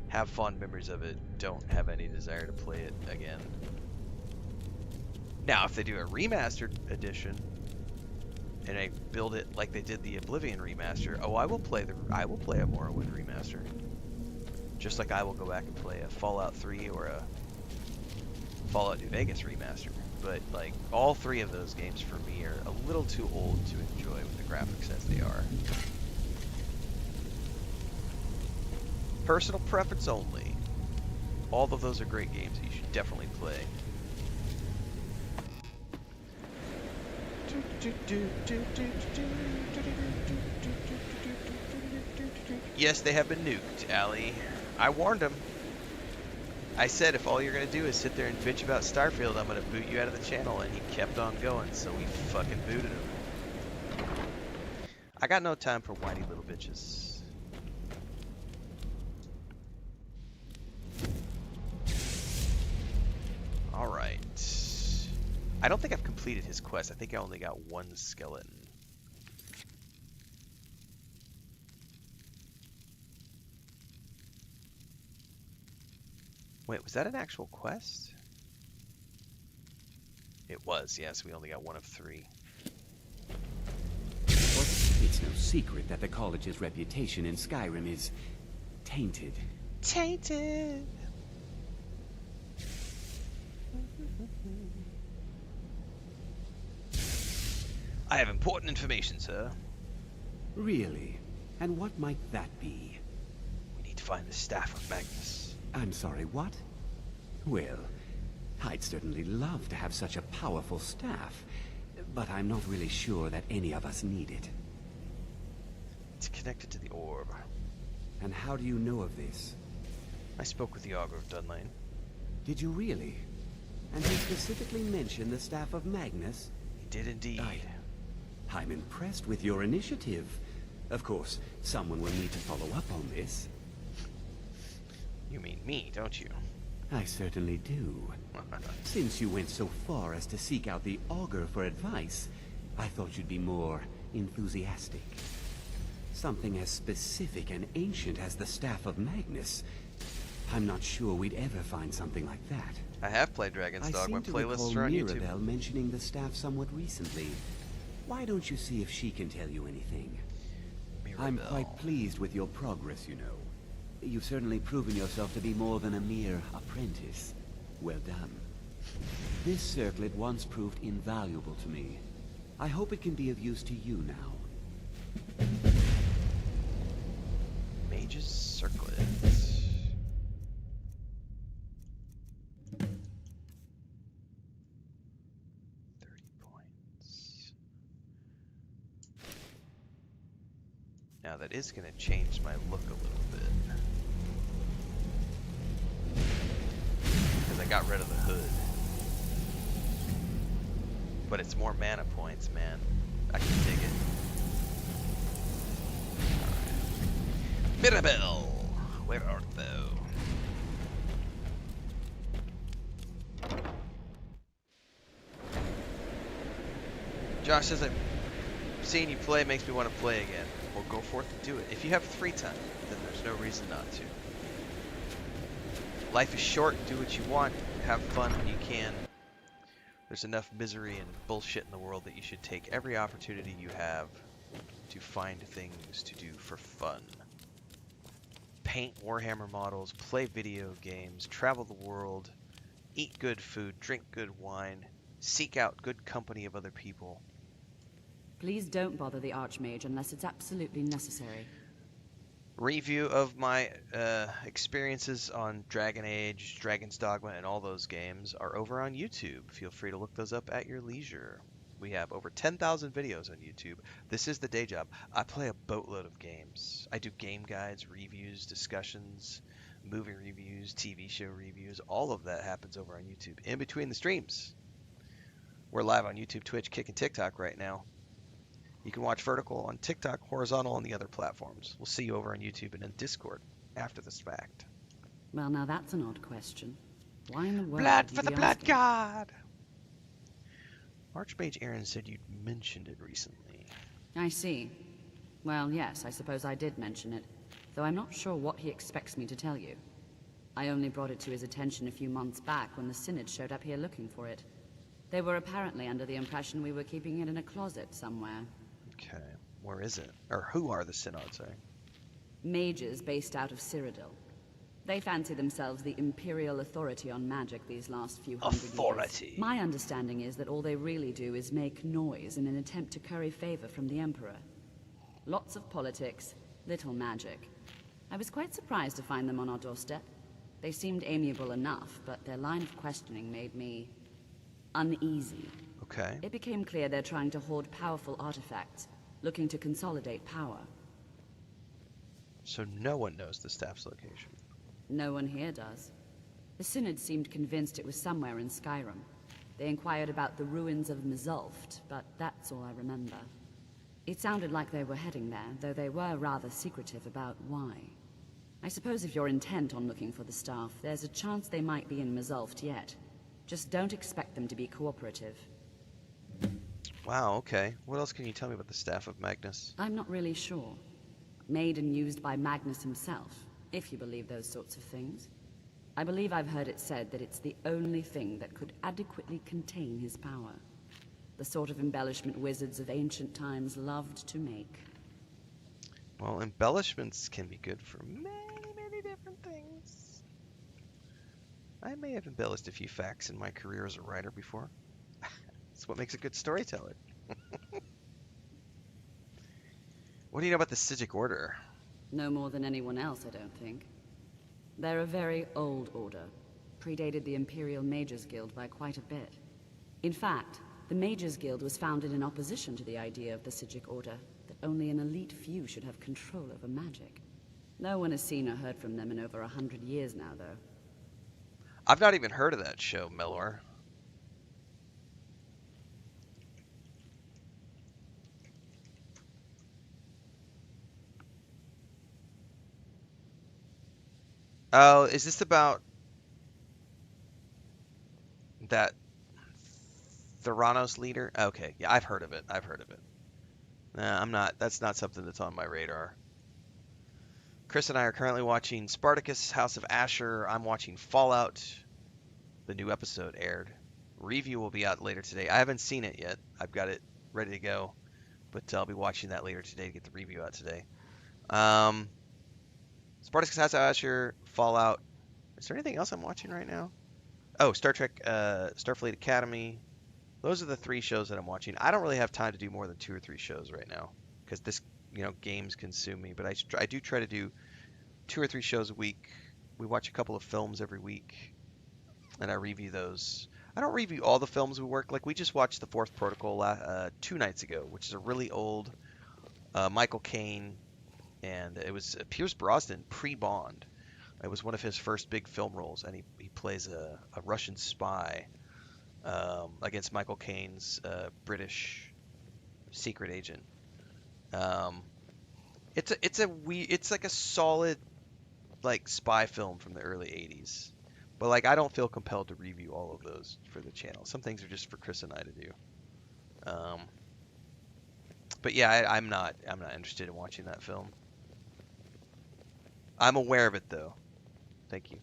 A: Have fond memories of it. Don't have any desire to play it again. Now, if they do a remastered edition and they build it like they did the Oblivion remaster, I will play a Morrowind remaster. Just like I will go back and play a Fallout 3 or a Fallout New Vegas remaster. But like all three of those games for me are a little too old to enjoy with the graphics as they are. Personal preference only. All of those are great games that you should definitely play. Yes, they have been nuked, Allie. I warned them. I said, if all you're going to do is sit there and bitch about Starfield, I'm going to boot you out of the channel, and he kept on going, so we fucking booted him. I got no time for whiny little bitches. Alright. I don't think I've completed his quest. I think I only got one skeleton. Wait, was that an actual quest? It was, yes. We only got one of 3.
F: It's no secret that the college's reputation in Skyrim is tainted.
A: Tainted! I have important information, sir.
F: Really? And what might that be?
A: We need to find the Staff of Magnus.
F: I'm sorry, what? Well, I'd certainly love to have such a powerful staff, but I'm not really sure that any of us need it.
A: It's connected to the orb.
F: And how do you know of this?
A: I spoke with the Augur of Dunlane.
F: Did you really? And he specifically mentioned the Staff of Magnus?
A: He did indeed.
F: I'm impressed with your initiative. Of course, someone will need to follow up on this.
A: You mean me, don't you?
F: I certainly do. Since you went so far as to seek out the Augur for advice, I thought you'd be more enthusiastic. Something as specific and ancient as the Staff of Magnus. I'm not sure we'd ever find something like that.
A: I have played Dragon's Dogma.
F: I seem to
A: Playlists
F: recall
A: are on YouTube.
F: Mirabelle mentioning the staff somewhat recently. Why don't you see if she can tell you anything?
A: Mirabelle.
F: I'm quite pleased with your progress, you know. You've certainly proven yourself to be more than a mere apprentice. Well done. This circlet once proved invaluable to me. I hope it can be of use to you now.
A: Mage's Circlet. 30 points. Now that is going to change my look a little bit. Because I got rid of the hood. But it's more mana points, man. I can dig it. Mirabelle, where art thou? Josh says that seeing you play makes me want to play again. Well, go forth and do it. If you have free time, then there's no reason not to. Life is short, do what you want, have fun when you can. There's enough misery and bullshit in the world that you should take every opportunity you have to find things to do for fun. Paint Warhammer models, play video games, travel the world, eat good food, drink good wine, seek out good company of other people.
L: Please don't bother the Archmage unless it's absolutely necessary.
A: Review of my experiences on Dragon Age, Dragon's Dogma, and all those games are over on YouTube. Feel free to look those up at your leisure. We have over 10,000 videos on YouTube. This is the day job. I play a boatload of games. I do game guides, reviews, discussions, movie reviews, TV show reviews. All of that happens over on YouTube in between the streams. We're live on YouTube, Twitch, Kick, and TikTok right now. You can watch vertical on TikTok, horizontal on the other platforms. We'll see you over on YouTube and in Discord after this fact.
L: Well, now that's an odd question. Why in the world
A: Blood
L: would you
A: for the
L: be
A: Blood
L: asking?
A: God! Archmage Aaron said you'd mentioned it recently.
L: I see. Well, yes, I suppose I did mention it, though I'm not sure what he expects me to tell you. I only brought it to his attention a few months back when the Synod showed up here looking for it. They were apparently under the impression we were keeping it in a closet somewhere.
A: Okay, where is it? Or who are the Synod, sorry?
L: Mages based out of Cyrodiil. They fancy themselves the imperial authority on magic these last few hundred
A: Authority.
L: years. My understanding is that all they really do is make noise in an attempt to curry favor from the Emperor. Lots of politics, little magic. I was quite surprised to find them on our doorstep. They seemed amiable enough, but their line of questioning made me uneasy.
A: Okay.
L: It became clear they're trying to hoard powerful artifacts, looking to consolidate power.
A: So no one knows the staff's location.
L: No one here does. The Synod seemed convinced it was somewhere in Skyrim. They inquired about the ruins of Mzulft, but that's all I remember. It sounded like they were heading there, though they were rather secretive about why. I suppose if you're intent on looking for the staff, there's a chance they might be in Mzulft yet. Just don't expect them to be cooperative.
A: Wow, okay. What else can you tell me about the Staff of Magnus?
L: I'm not really sure. Made and used by Magnus himself, if you believe those sorts of things. I believe I've heard it said that it's the only thing that could adequately contain his power. The sort of embellishment wizards of ancient times loved to make.
A: Well, embellishments can be good for many different things. I may have embellished a few facts in my career as a writer before. That's what makes a good storyteller. What do you know about the Sijic Order?
L: No more than anyone else, I don't think. They're a very old order. Predated the Imperial Mages Guild by quite a bit. In fact, the Mages Guild was founded in opposition to the idea of the Sijic Order, that only an elite few should have control over magic. No one has seen or heard from them in over 100 years now, though.
A: I've not even heard of that show, Melor. Oh, is this about that Theranos leader? Okay, yeah, I've heard of it. I've heard of it. Nah, I'm not. That's not something that's on my radar. Chris and I are currently watching Spartacus, House of Asher. I'm watching Fallout. The new episode aired. Review will be out later today. I haven't seen it yet. I've got it ready to go, but I'll be watching that later today to get the review out today. Spartacus, House of Asher, Fallout. Is there anything else I'm watching right now? Oh, Star Trek, Starfleet Academy. Those are the 3 shows that I'm watching. I don't really have time to do more than 2 or 3 shows right now because this, games consume me. But I do try to do 2 or 3 shows a week. We watch a couple of films every week, and I review those. I don't review all the films we work. Like we just watched The Fourth Protocol 2 nights ago, which is a really old Michael Caine, and it was Pierce Brosnan pre-Bond. It was one of his first big film roles, and he plays a Russian spy against Michael Caine's British secret agent. It's like a solid like spy film from the early 80s. But like I don't feel compelled to review all of those for the channel. Some things are just for Chris and I to do. But yeah, I'm not interested in watching that film. I'm aware of it though. Thank you.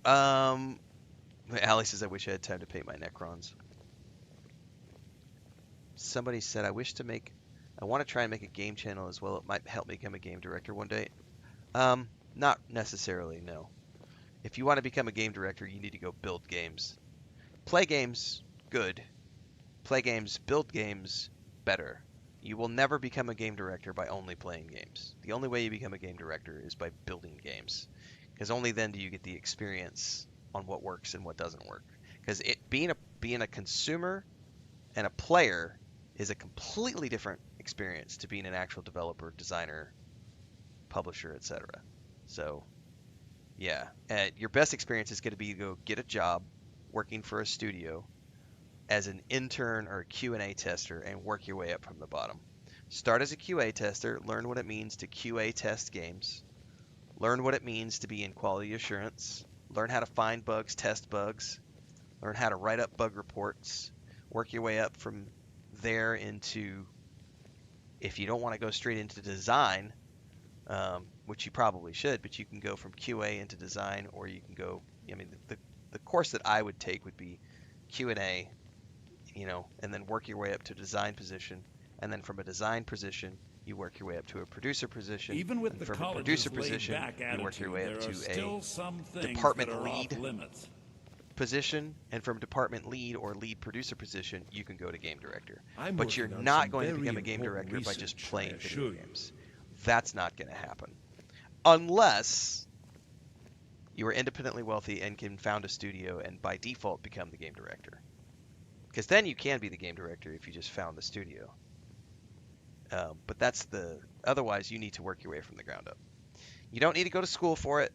A: Allie says I wish I had time to paint my Necrons. Somebody said I want to try and make a game channel as well. It might help me become a game director one day. Not necessarily, no. If you want to become a game director, you need to go build games. Play games, good. Play games, build games, better. You will never become a game director by only playing games. The only way you become a game director is by building games. Because only then do you get the experience on what works and what doesn't work. Because being a consumer and a player is a completely different experience to being an actual developer, designer, publisher, etc. So, yeah, your best experience is going to be to go get a job working for a studio as an intern or a Q&A tester and work your way up from the bottom. Start as a QA tester, learn what it means to QA test games, learn what it means to be in quality assurance, learn how to find bugs, test bugs, learn how to write up bug reports, work your way up from there into, if you don't want to go straight into design, which you probably should, but you can go from QA into design, or you can go, the course that I would take would be Q&A, and then work your way up to a design position, and then from a design position, you work your way up to a producer position.
B: Even with
A: and
B: the
A: from a producer position, you work your way up to a department lead position, and from department lead or lead producer position, you can go to game director. But you're not going to become a game director by just playing video games. That's not going to happen. Unless you are independently wealthy and can found a studio and by default become the game director. Because then you can be the game director if you just found the studio. But otherwise you need to work your way from the ground up. You don't need to go to school for it.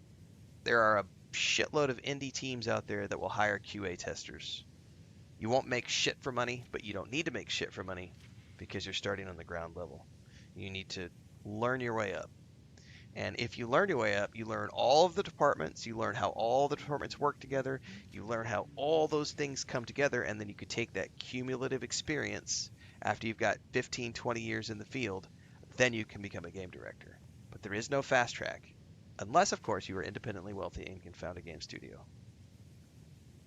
A: There are a shitload of indie teams out there that will hire QA testers. You won't make shit for money, but you don't need to make shit for money because you're starting on the ground level. You need to learn your way up. And if you learn your way up, you learn all of the departments, you learn how all the departments work together, you learn how all those things come together, and then you could take that cumulative experience after you've got 15, 20 years in the field, then you can become a game director. But there is no fast track. Unless, of course, you are independently wealthy and can found a game studio.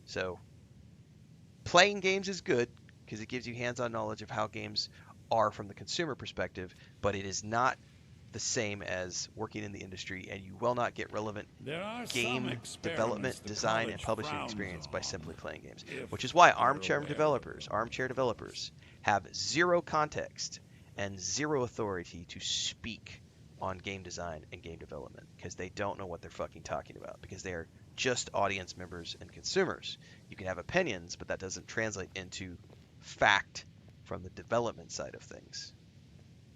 A: So, playing games is good because it gives you hands-on knowledge of how games are from the consumer perspective, but it is not the same as working in the industry, and you will not get relevant
B: There are some
A: game
B: experiments
A: development,
B: the
A: design, and
B: college
A: publishing
B: frowns
A: experience by
B: on,
A: simply playing games.
B: if
A: Which is why
B: you're
A: armchair
B: aware.
A: developers have zero context and zero authority to speak on game design and game development, because they don't know what they're fucking talking about, because they are just audience members and consumers. You can have opinions, but that doesn't translate into fact from the development side of things.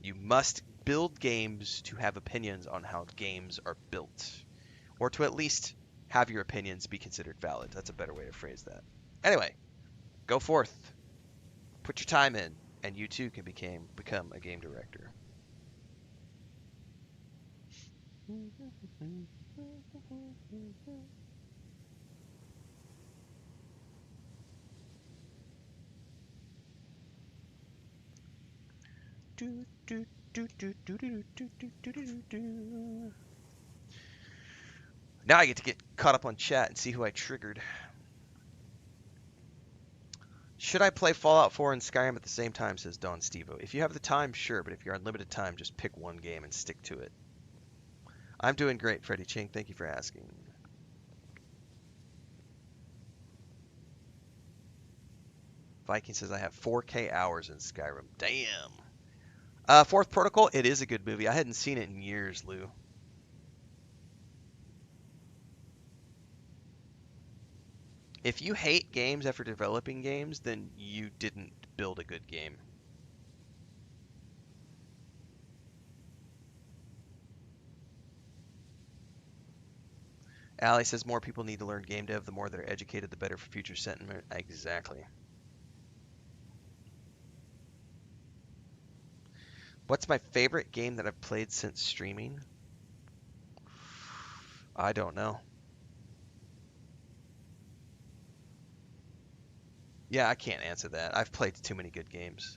A: You must build games to have opinions on how games are built, or to at least have your opinions be considered valid. That's a better way to phrase that. Anyway, go forth, put your time in, and you too can become a game director. Now I get to get caught up on chat and see who I triggered. Should I play Fallout 4 and Skyrim at the same time, says Don Stevo. If you have the time, sure, but if you're on limited time, just pick one game and stick to it. I'm doing great, Freddie Ching. Thank you for asking. Viking says I have 4K hours in Skyrim. Damn. Fourth Protocol, it is a good movie. I hadn't seen it in years, Lou. If you hate games after developing games, then you didn't build a good game. Allie says more people need to learn game dev. The more they're educated, the better for future sentiment. Exactly. What's my favorite game that I've played since streaming? I don't know. Yeah, I can't answer that. I've played too many good games.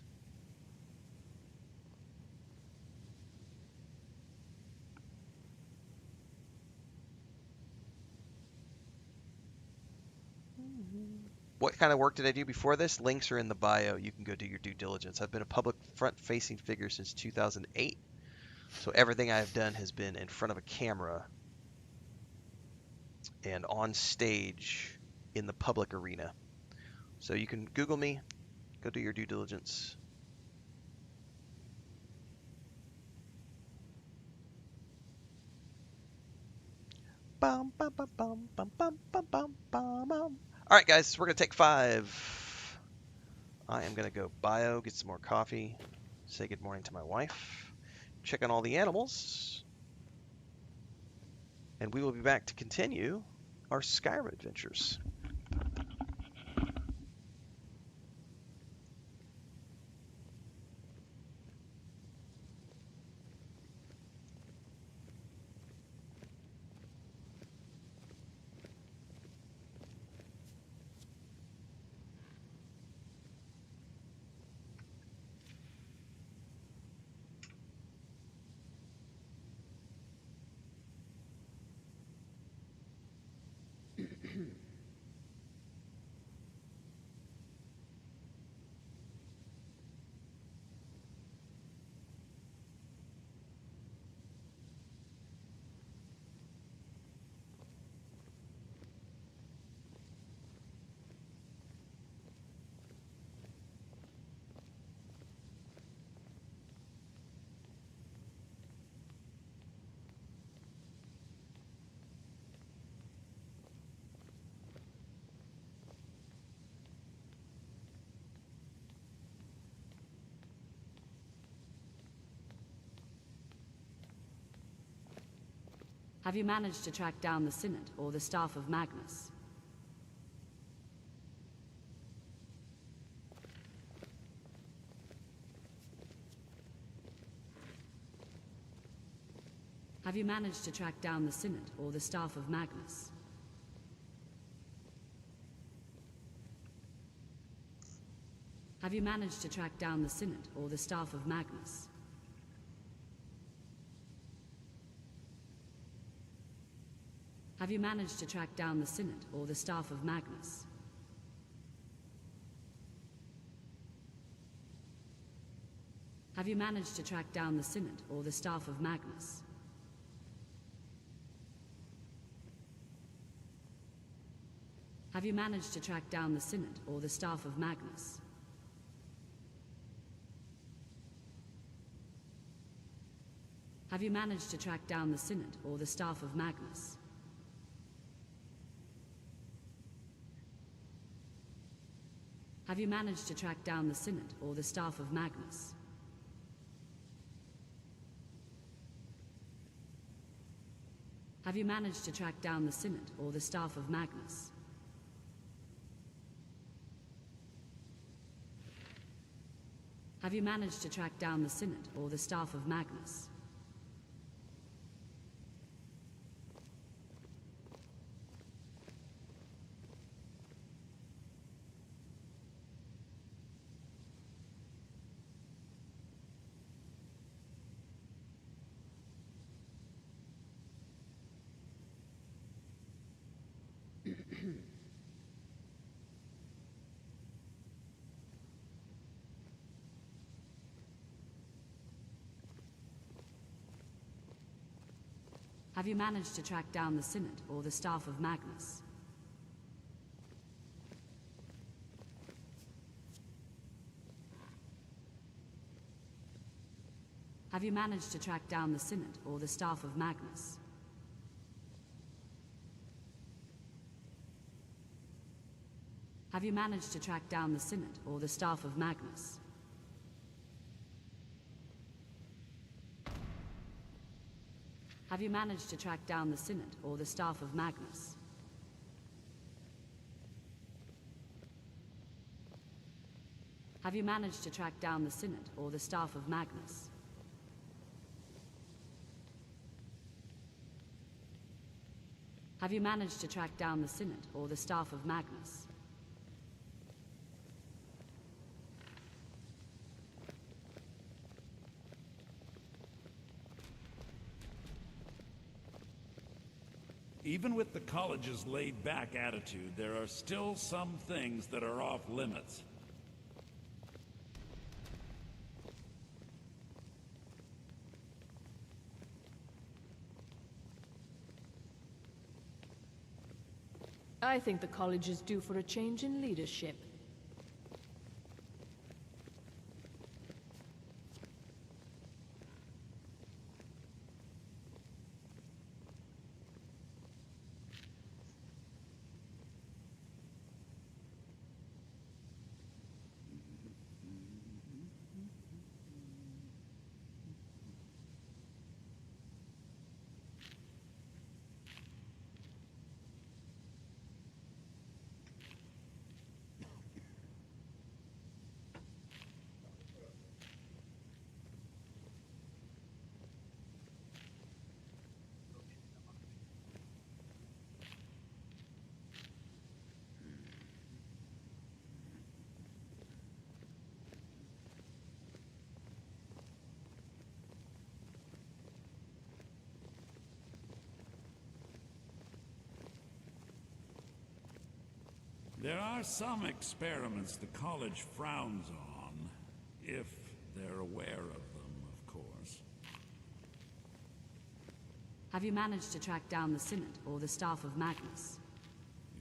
A: What kind of work did I do before this? Links are in the bio. You can go do your due diligence. I've been a public front-facing figure since 2008. So everything I've done has been in front of a camera and on stage in the public arena. So you can Google me, go do your due diligence. Bum, bum, bum, bum, bum, bum, bum, bum, bum, bum. All right, guys, we're going to take 5. I am going to go bio, get some more coffee, say good morning to my wife, check on all the animals, and we will be back to continue our Skyrim adventures.
L: Have you managed to track down the Synod or the staff of Magnus? Have you managed to track down the Synod or the staff of Magnus? Have you managed to track down the Synod or the staff of Magnus? Have you managed to track down the Synod or the staff of Magnus? Have you managed to track down the Synod or the Staff of Magnus? Have you managed to track down the Synod or the Staff of Magnus? Have you managed to track down the Synod or the Staff of Magnus? Have you managed to track down the Synod or the Staff of Magnus? Have you managed to track down the Synod or the Staff of Magnus? Have you managed to track down the Synod or the Staff of Magnus? Have you managed to track down the Synod or the Staff of Magnus? Have you managed to track down the Synod or the Staff of Magnus? Have you managed to track down the Synod or the Staff of Magnus? Have you managed to track down the Synod or the Staff of Magnus? Have you managed to track down the Synod or the Staff of Magnus? Have you managed to track down the Synod or the Staff of Magnus?
B: Even with the college's laid-back attitude, there are still some things that are off limits.
H: I think the college is due for a change in leadership.
B: There are some experiments the college frowns on, if they're aware of them, of course.
L: Have you managed to track down the Synod or the Staff of Magnus?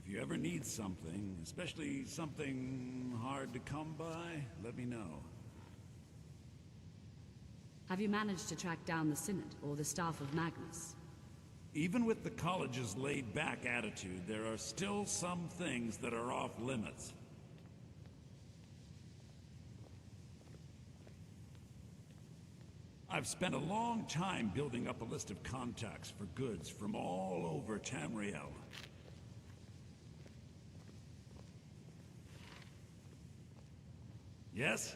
B: If you ever need something, especially something hard to come by, let me know.
L: Have you managed to track down the Synod or the Staff of Magnus?
B: Even with the college's laid-back attitude, there are still some things that are off limits. I've spent a long time building up a list of contacts for goods from all over Tamriel. Yes?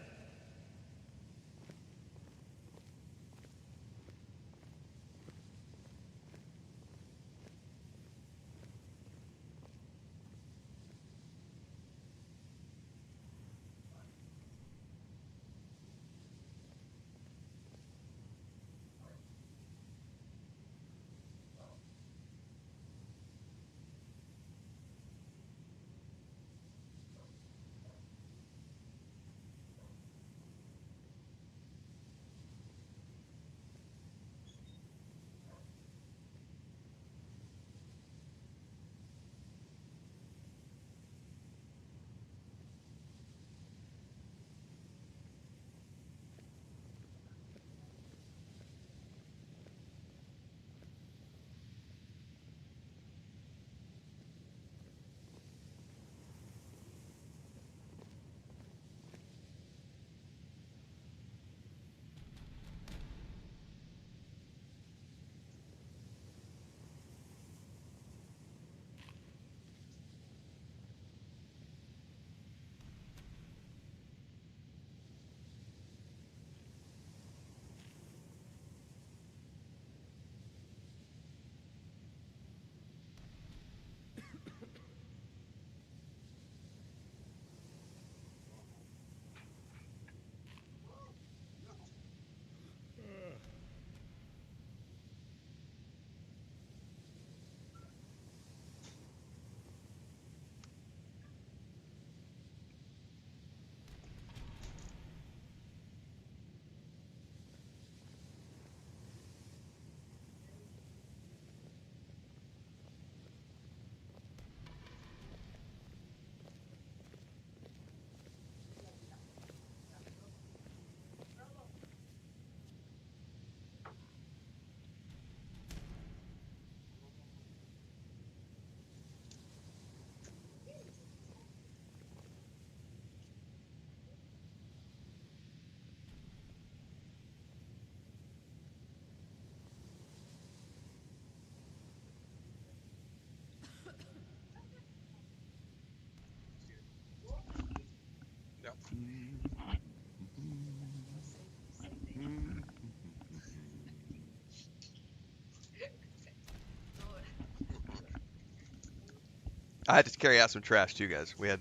A: I had to carry out some trash too, guys. We got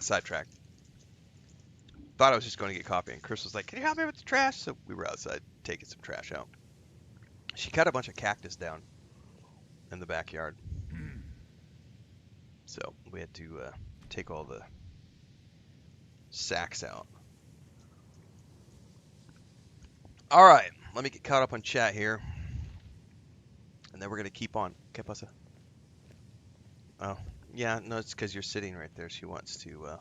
A: sidetracked. Thought I was just going to get coffee, and Chris was like, "Can you help me with the trash?" So we were outside taking some trash out. She cut a bunch of cactus down in the backyard, so we had to take all the sacks out. All right, let me get caught up on chat here, and then we're gonna keep on. ¿Qué pasa? Oh, yeah, no, it's because you're sitting right there. She wants to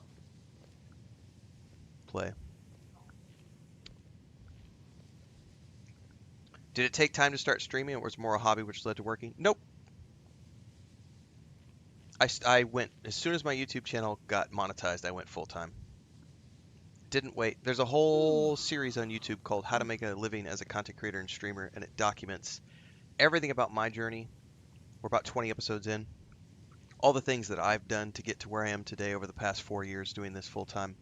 A: play. Did it take time to start streaming, or was it more a hobby which led to working? Nope. I went, as soon as my YouTube channel got monetized, I went full-time. Didn't wait. There's a whole series on YouTube called How to Make a Living as a Content Creator and Streamer, and it documents everything about my journey. We're about 20 episodes in. All the things that I've done to get to where I am today over the past 4 years doing this full-time.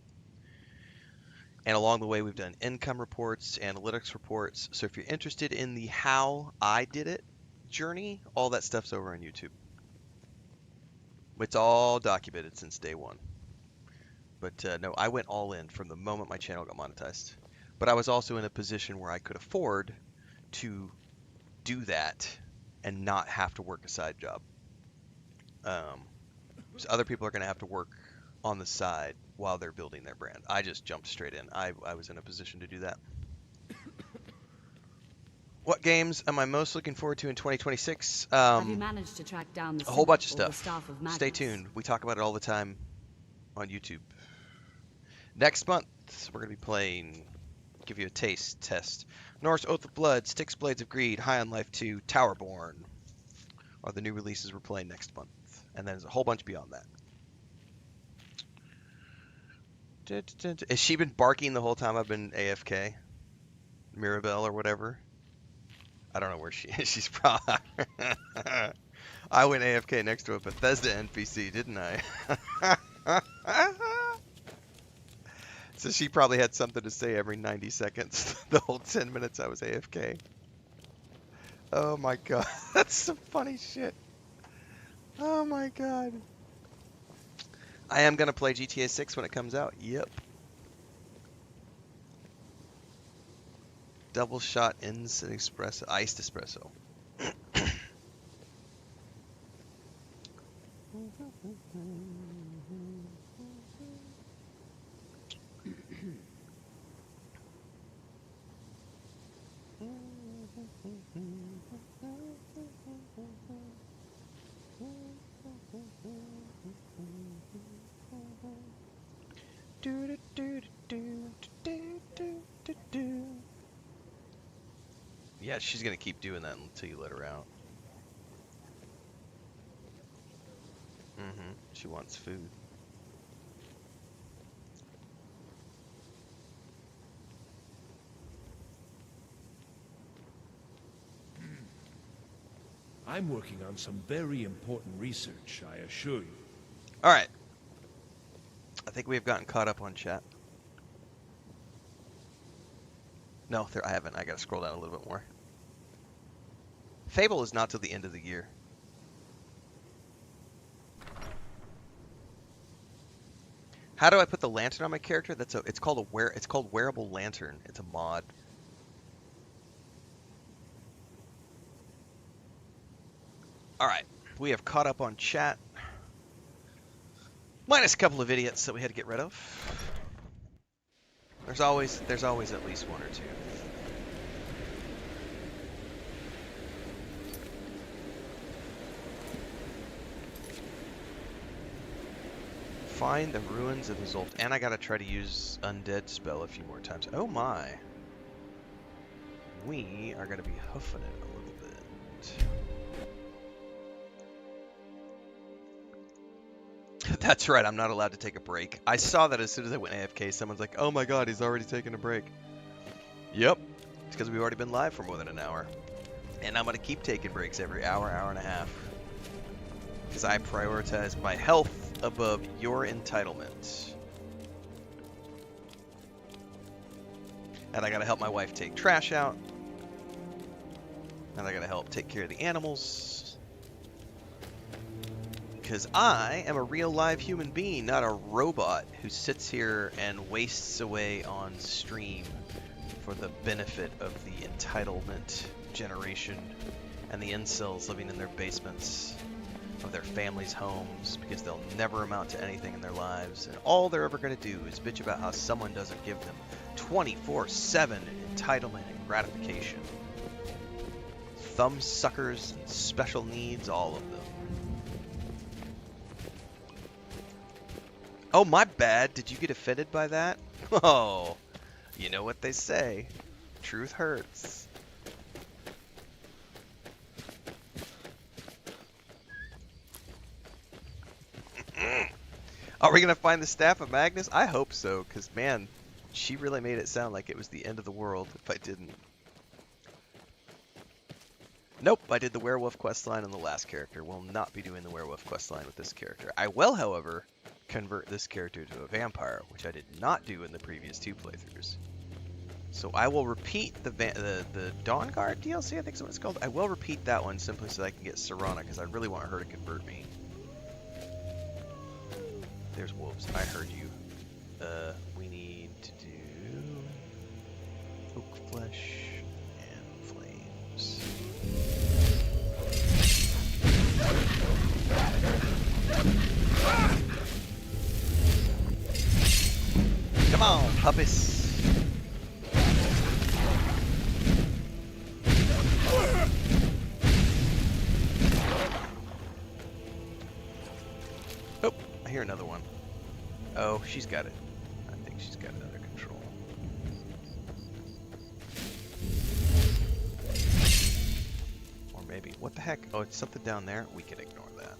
A: And along the way, we've done income reports, analytics reports. So if you're interested in the how I did it journey, all that stuff's over on YouTube. It's all documented since day one. But no, I went all in from the moment my channel got monetized. But I was also in a position where I could afford to do that and not have to work a side job. So other people are going to have to work on the side while they're building their brand. I just jumped straight in. I was in a position to do that. What games am I most looking forward to in 2026?
L: Have you managed to track down the
A: a whole bunch of
L: or the
A: stuff.
L: staff of Magnus?
A: Stay tuned. We talk about it all the time on YouTube. Next month, we're going to be playing, give you a taste test, Norse Oath of Blood, Styx Blades of Greed, High on Life 2, Towerborn are the new releases we're playing next month. And then there's a whole bunch beyond that. Has she been barking the whole time I've been AFK? Mirabelle or whatever? I don't know where she is. She's probably... I went AFK next to a Bethesda NPC, didn't I? So she probably had something to say every 90 seconds. The whole 10 minutes I was AFK. Oh my god. That's some funny shit. Oh my god. I am going to play GTA 6 when it comes out. Yep. Double shot instant espresso. Iced espresso. Yeah, she's gonna keep doing that until you let her out. She wants food.
C: I'm working on some very important research, I assure you.
A: Alright. I think we have gotten caught up on chat. No, I haven't. I gotta scroll down a little bit more. Fable is not till the end of the year. How do I put the lantern on my character? It's called wearable lantern. It's a mod. All right, we have caught up on chat. Minus a couple of idiots that we had to get rid of. There's always at least one or two. Find the ruins of Isolde. And I gotta try to use Undead spell a few more times. Oh my. We are gonna be hoofing it a little bit. That's right, I'm not allowed to take a break. I saw that as soon as I went AFK. Someone's like, oh my god, he's already taking a break. Yep. It's because we've already been live for more than an hour. And I'm gonna keep taking breaks every hour, hour and a half. Because I prioritize my health above your entitlement. And I gotta help my wife take trash out. And I gotta help take care of the animals. Because I am a real live human being, not a robot who sits here and wastes away on stream for the benefit of the entitlement generation and the incels living in their basements of their families' homes because they'll never amount to anything in their lives, and all they're ever going to do is bitch about how someone doesn't give them 24/7 entitlement and gratification. Thumb suckers and special needs, all of them. Oh, my bad. Did you get offended by that? Oh, you know what they say. Truth hurts. Are we going to find the Staff of Magnus? I hope so, because, man, she really made it sound like it was the end of the world if I didn't. Nope, I did the werewolf questline on the last character. Will not be doing the werewolf questline with this character. I will, however, convert this character to a vampire, which I did not do in the previous 2 playthroughs. So I will repeat the Dawn Guard DLC, I think is what it's called. I will repeat that one simply so I can get Serana, because I really want her to convert me. There's wolves. I heard you. We need to do oak flesh and flames. Come on, puppies. Oh, I hear another one. Oh, she's got it. I think she's got it under control. Or maybe, what the heck? Oh, it's something down there. We can ignore that.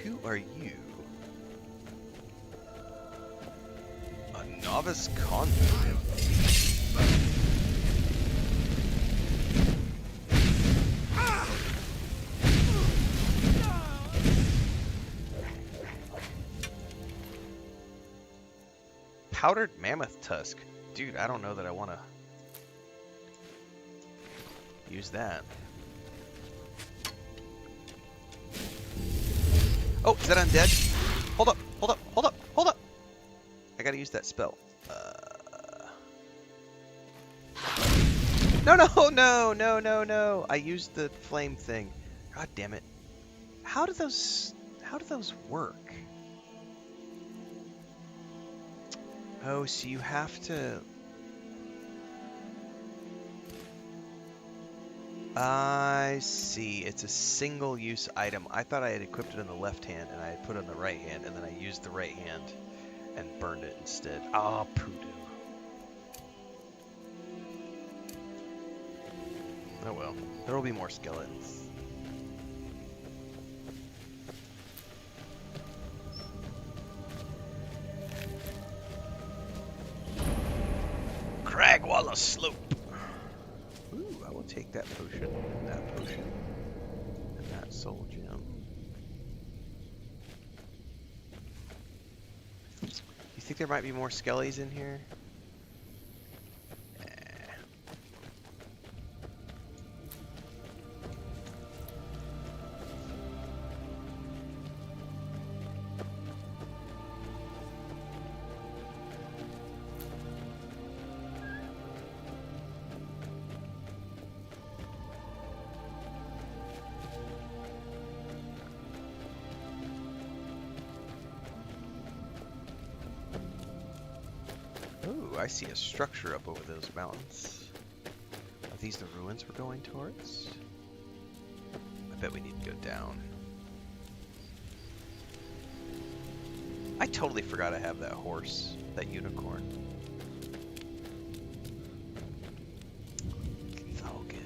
A: Who are you? A novice convert. Powdered mammoth tusk. Dude, I don't know that I want to use that. Oh, is that undead? Hold up, hold up, hold up, hold up! I gotta use that spell. No, no, no, no, no, no! I used the flame thing. God damn it. How do those work? Oh, so you have to... I see. It's a single-use item. I thought I had equipped it on the left hand, and I had put it on the right hand, and then I used the right hand and burned it instead. Ah, poodoo. Oh well. There will be more skeletons. Cragwalla Slope. Ooh, I will take that potion, and that soul gem. You think there might be more skellies in here? Ooh, I see a structure up over those mountains. Are these the ruins we're going towards? I bet we need to go down. I totally forgot I have that horse, that unicorn. It's all good.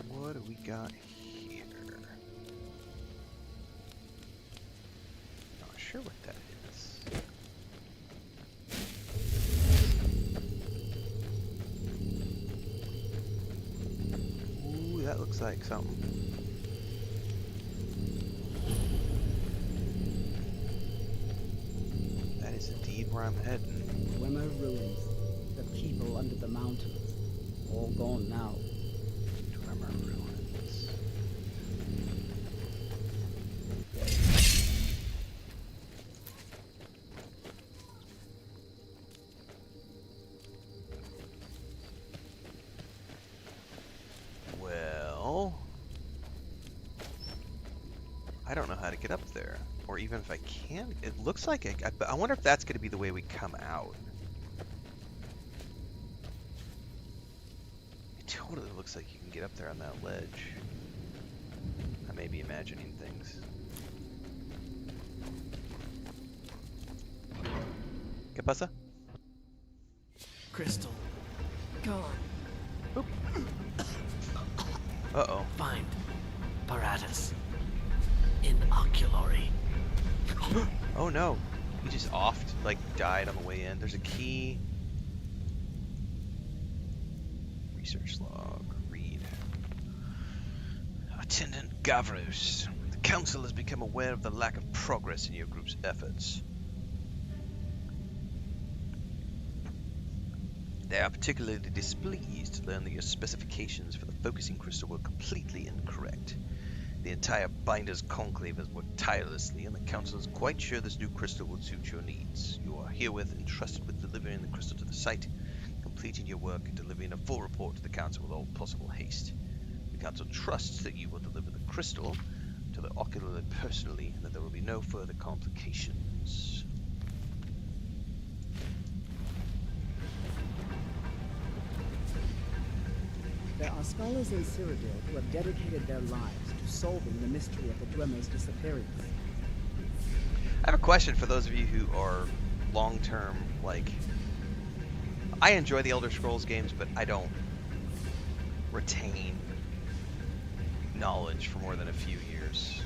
A: What do we got here? sure what that is. Ooh, that looks like something. That is indeed where I'm heading.
M: Dwemer ruins. The people under the mountains. All gone now.
A: Dwemer ruins. Well, I don't know how to get up there, or even if I can. It looks like I wonder if that's going to be the way we come out. It totally looks like you can get up there on that ledge. I may be imagining things. ¿Qué pasa?
E: Crystal. Gone.
A: Uh-oh.
E: Find Paratus. Inoculary.
A: Oh no. He just offed, like died on the way in. There's a key. Research log. Read. Attendant Gavros. The Council has become aware of the lack of progress in your group's efforts. They are particularly displeased to learn that your specifications for the focusing crystal were completely incorrect. The entire Binder's Conclave has worked tirelessly, and the Council is quite sure this new crystal will suit your needs. You are herewith entrusted with delivering the crystal to the site, completing your work, and delivering a full report to the Council with all possible haste. The Council trusts that you will deliver the crystal to the Ocular personally, and that there will be no further complications.
M: There are scholars in Cyrodiil who have dedicated their lives to solving the mystery of the Dwemer's disappearance.
A: I have a question for those of you who are long-term, like... I enjoy the Elder Scrolls games, but I don't retain knowledge for more than a few years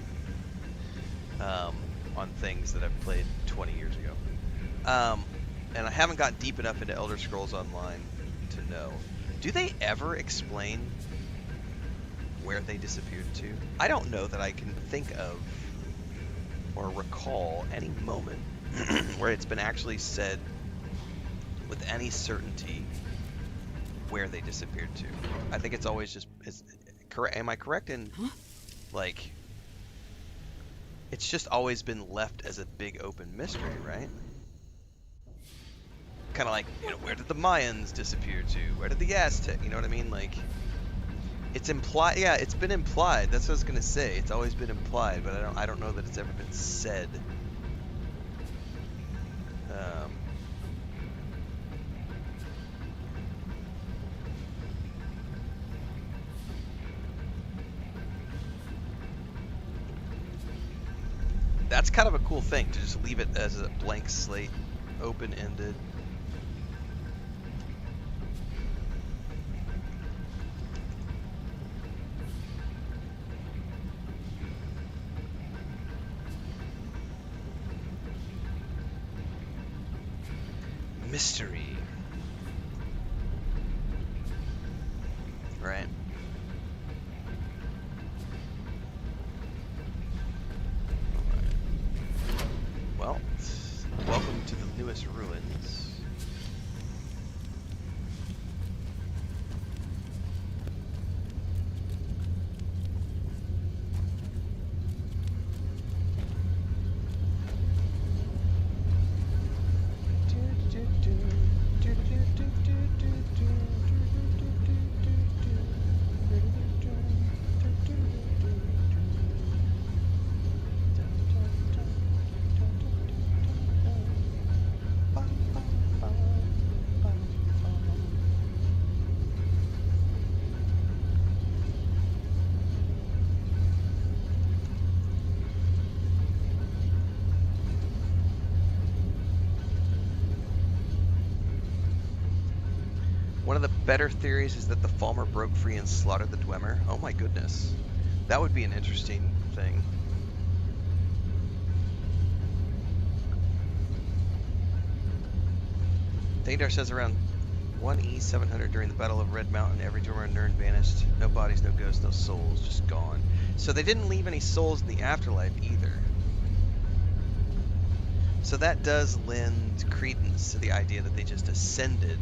A: on things that I've played 20 years ago. And I haven't gotten deep enough into Elder Scrolls Online to know. Do they ever explain where they disappeared to? I don't know that I can think of or recall any moment where it's been actually said with any certainty where they disappeared to. I think it's always just... am I correct in... Like... It's just always been left as a big open mystery, right? Kind of like, you know, where did the Mayans disappear to? Where did the Aztec? You know what I mean? Like, it's implied. Yeah, it's been implied. That's what I was gonna say. It's always been implied, but I don't know that it's ever been said. That's kind of a cool thing, to just leave it as a blank slate, open-ended. Mystery. Right. Well, welcome to the newest ruins. One of the better theories is that the Falmer broke free and slaughtered the Dwemer. Oh my goodness. That would be an interesting thing. Thandar says around 1E 700 during the Battle of Red Mountain, every Dwemer and Nirn vanished. No bodies, no ghosts, no souls, just gone. So they didn't leave any souls in the afterlife either. So that does lend credence to the idea that they just ascended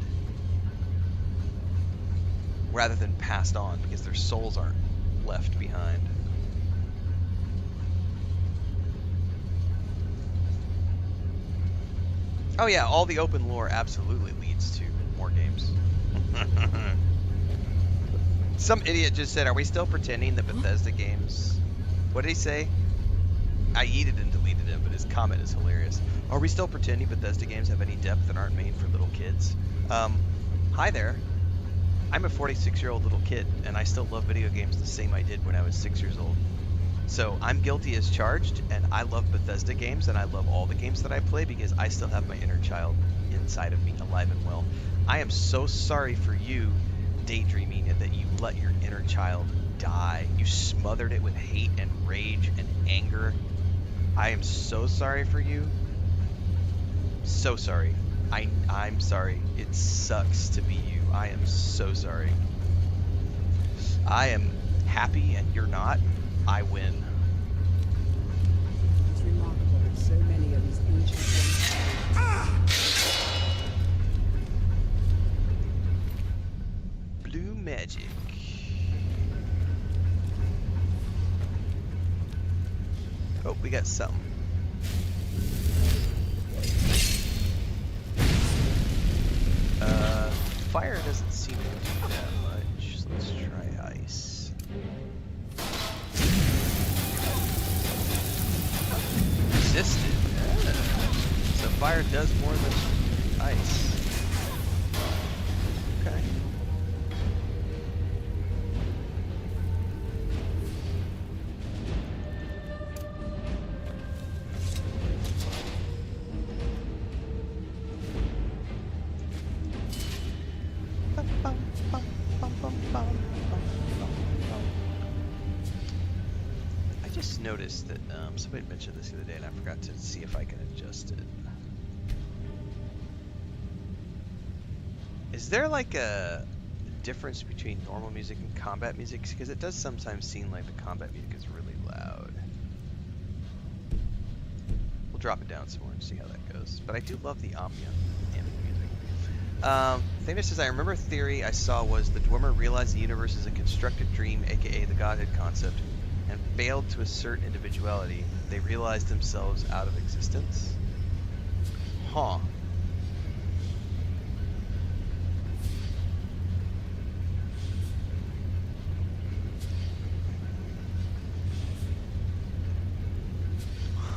A: rather than passed on, because their souls aren't left behind. Oh yeah, all the open lore absolutely leads to more games. Some idiot just said, are we still pretending that Bethesda games... What did he say? I yeeted and deleted him, but his comment is hilarious. Are we still pretending Bethesda games have any depth that aren't made for little kids? Hi there. I'm a 46-year-old little kid, and I still love video games the same I did when I was 6 years old. So I'm guilty as charged, and I love Bethesda games, and I love all the games that I play because I still have my inner child inside of me, alive and well. I am so sorry for you daydreaming that you let your inner child die. You smothered it with hate and rage and anger. I am so sorry for you. So sorry. I'm sorry. It sucks to be you. I am so sorry. I am happy and you're not. I win.
M: It's remarkable that so many of these ancient things.
A: Blue magic. Oh, we got something. Fire doesn't seem to do that much, so let's try ice. Resisted. So fire does more than ice. Okay. I just noticed that somebody mentioned this the other day and I forgot to see if I can adjust it. Is there like a difference between normal music and combat music? Because it does sometimes seem like the combat music is really loud. We'll drop it down some more and see how that goes. But I do love the ambient music. Thanos says, I remember a theory I saw was the Dwemer realized the universe is a constructed dream, aka the Godhead concept, and failed to assert individuality. They realized themselves out of existence. Huh.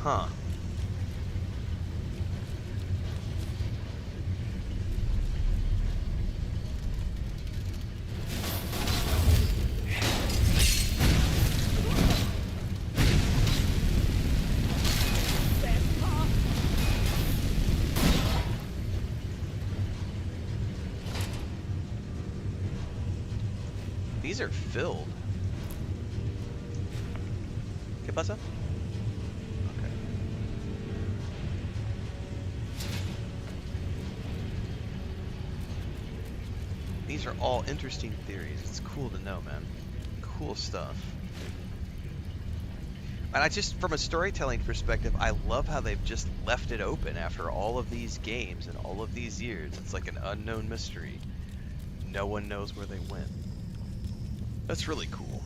A: Huh. These are filled. ¿Qué pasa? Okay. These are all interesting theories. It's cool to know, man. Cool stuff. And I just, from a storytelling perspective, I love how they've just left it open after all of these games and all of these years. It's like an unknown mystery. No one knows where they went. That's really cool.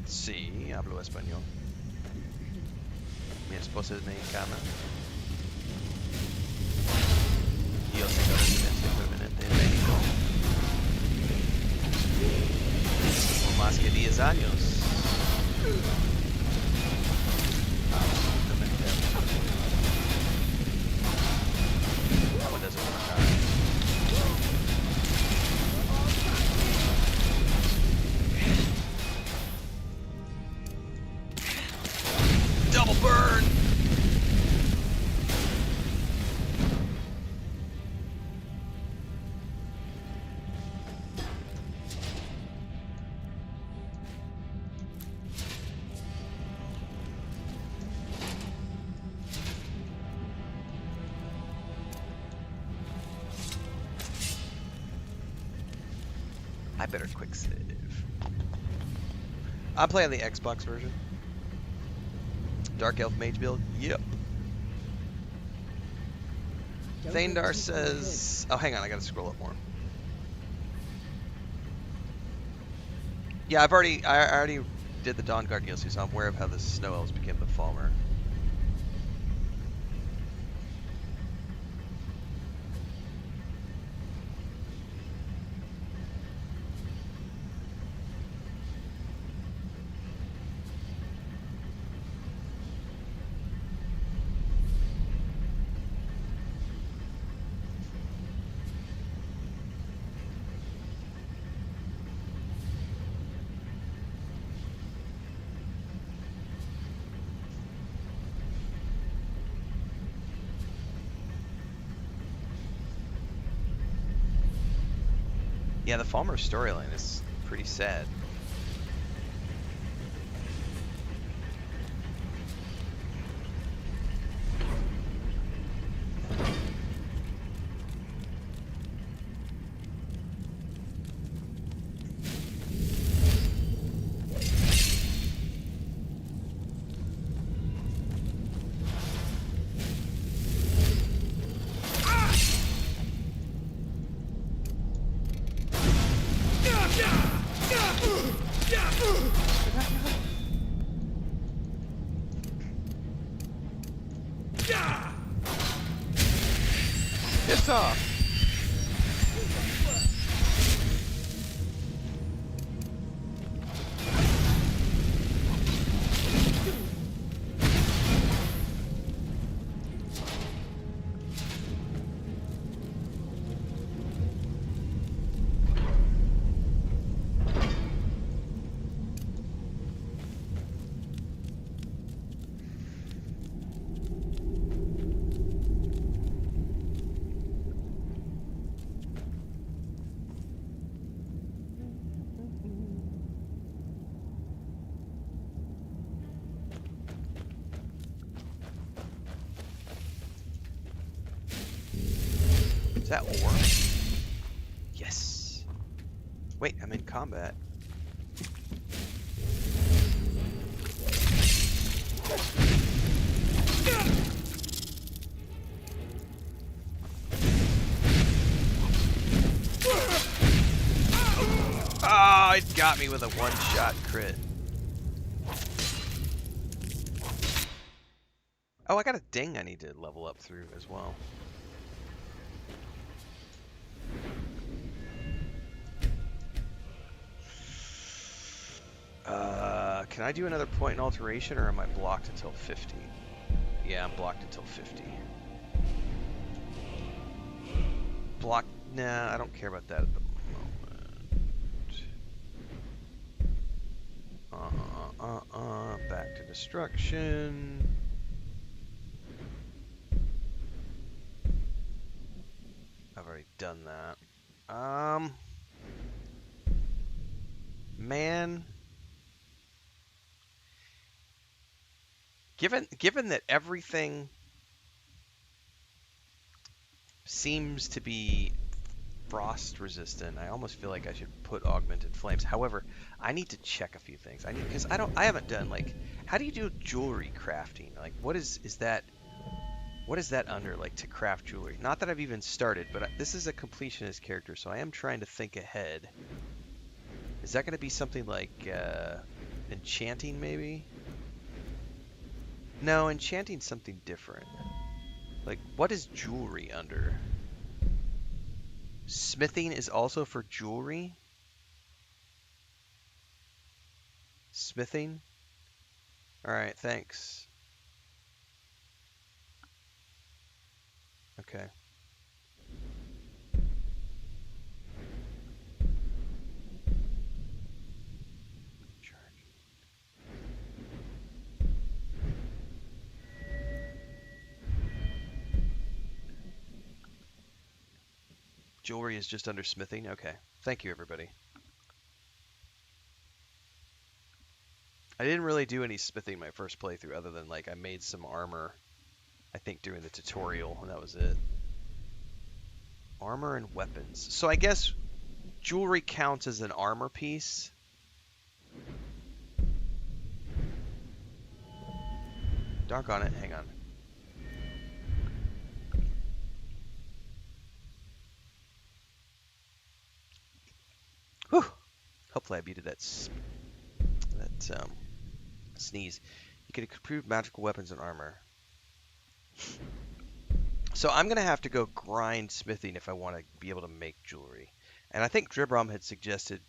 A: Sí, hablo español. Mi esposa es mexicana. Yo tengo residencia permanente en México. Por más que 10 años. Absolutamente. That one doesn't work out. Double burn! better quick save. I'm playing the Xbox version. Dark Elf Mage build? Yep.
M: Don't
A: Thaindar
M: look too far
A: says... Oh, hang on, I gotta scroll up more. Yeah, I already did the Dawnguard DLC, so I'm aware of how the Snow Elves became the Falmer. Yeah, the Falmer storyline is pretty sad. Piss off! Is that war? Yes. Wait, I'm in combat. Oh, it got me with a one-shot crit. Oh, I got a ding I need to level up through as well. Can I do another point in alteration, or am I blocked until 50? Yeah, I'm blocked until 50. Block? Nah, I don't care about that at the moment. Back to destruction. I've already done that. Man. Given that everything seems to be frost resistant, I almost feel like I should put augmented flames. However, I need to check a few things. Because I haven't done, like, how do you do jewelry crafting? Like, what is that under, like, to craft jewelry? Not that I've even started, but this is a completionist character, so I am trying to think ahead. Is that going to be something like enchanting, maybe? No, enchanting's something different. Like, what is jewelry under? Smithing is also for jewelry? Smithing? Alright, thanks. Okay. Jewelry is just under smithing? Okay. Thank you, everybody. I didn't really do any smithing my first playthrough, other than, like, I made some armor, I think, during the tutorial, and that was it. Armor and weapons. So I guess jewelry counts as an armor piece? Doggone it, hang on. Whew. Hopefully I beat that sneeze. You can improve magical weapons and armor. So I'm gonna have to go grind smithing if I want to be able to make jewelry. And I think Dribrom had suggested,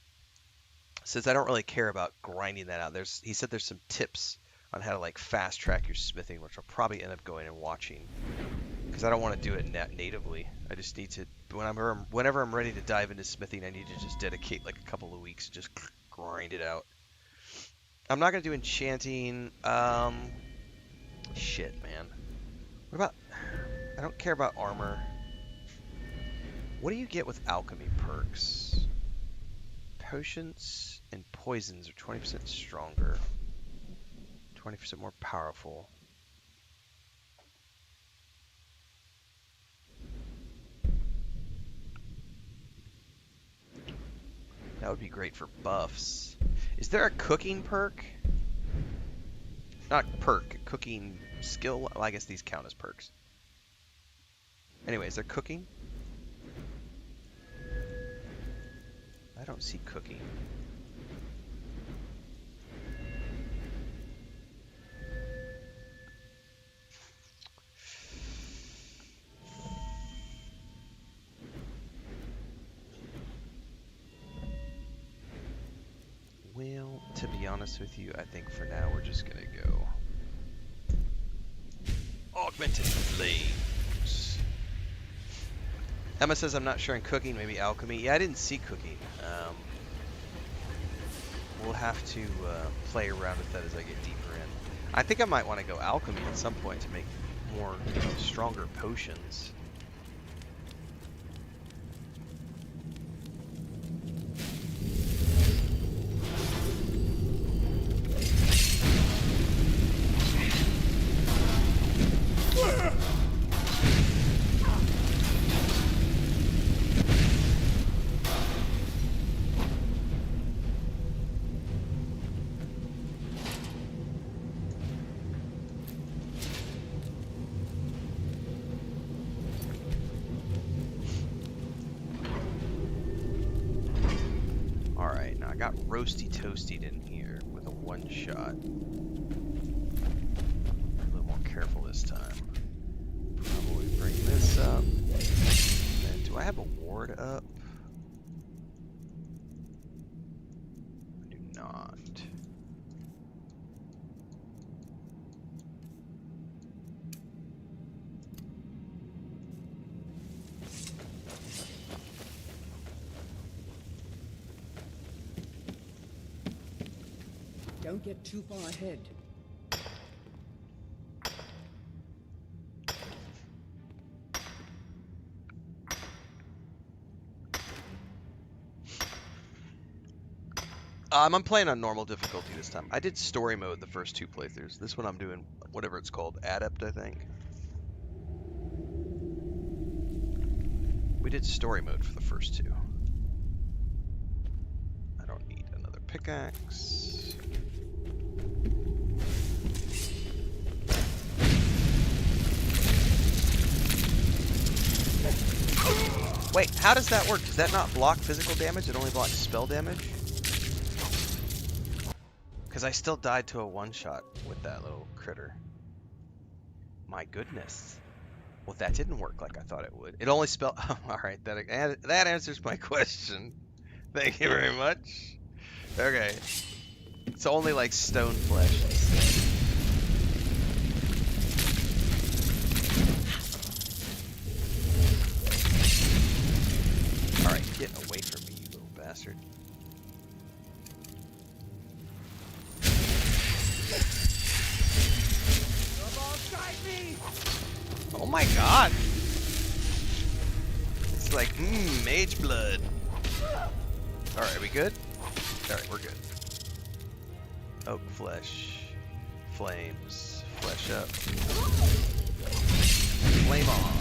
A: since I don't really care about grinding that out, he said there's some tips on how to like fast track your smithing, which I'll probably end up going and watching, because I don't want to do it natively. I just need to, whenever I'm ready to dive into smithing, I need to just dedicate like a couple of weeks and just grind it out. I'm not gonna do enchanting. Shit, man. What about? I don't care about armor. What do you get with alchemy perks? Potions and poisons are 20% stronger, 20% more powerful. That would be great for buffs. Is there a cooking perk? Not perk, cooking skill. Well, I guess these count as perks. Anyway, is there cooking? I don't see cooking. Well, to be honest with you, I think for now we're just gonna go Augmented Flames. Emma says I'm not sure in cooking, maybe alchemy. Yeah, I didn't see cooking. We'll have to play around with that as I get deeper in. I think I might want to go alchemy at some point to make more, stronger potions. Got roasty toasted in here with a one-shot. A little more careful this time. Probably bring this up. And do I have a ward up? I do not.
M: Don't get too far ahead.
A: I'm playing on normal difficulty this time. I did story mode the first two playthroughs. This one I'm doing whatever it's called, Adept, I think. We did story mode for the first two. I don't need another pickaxe. Wait, how does that work? Does that not block physical damage? It only blocks spell damage? Because I still died to a one-shot with that little critter. My goodness. Well, that didn't work like I thought it would. It only spell... Oh, alright, that answers my question. Thank you very much. Okay. It's only like stone flesh instead. Alright, get away from me, you little bastard. Oh my god! It's like, mage blood. Alright, are we good? Alright, we're good. Oak flesh. Flames. Flesh up. Flame on.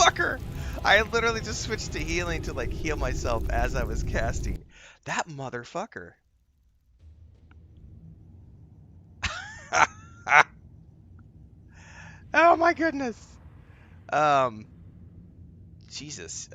A: motherfucker! I literally just switched to healing to like heal myself as I was casting. That motherfucker. Oh my goodness. Um, Jesus.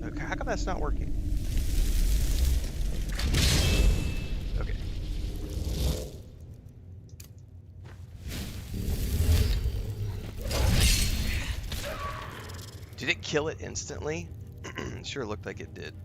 A: Okay, how come that's not working? Okay. Did it kill it instantly? Sure looked like it did.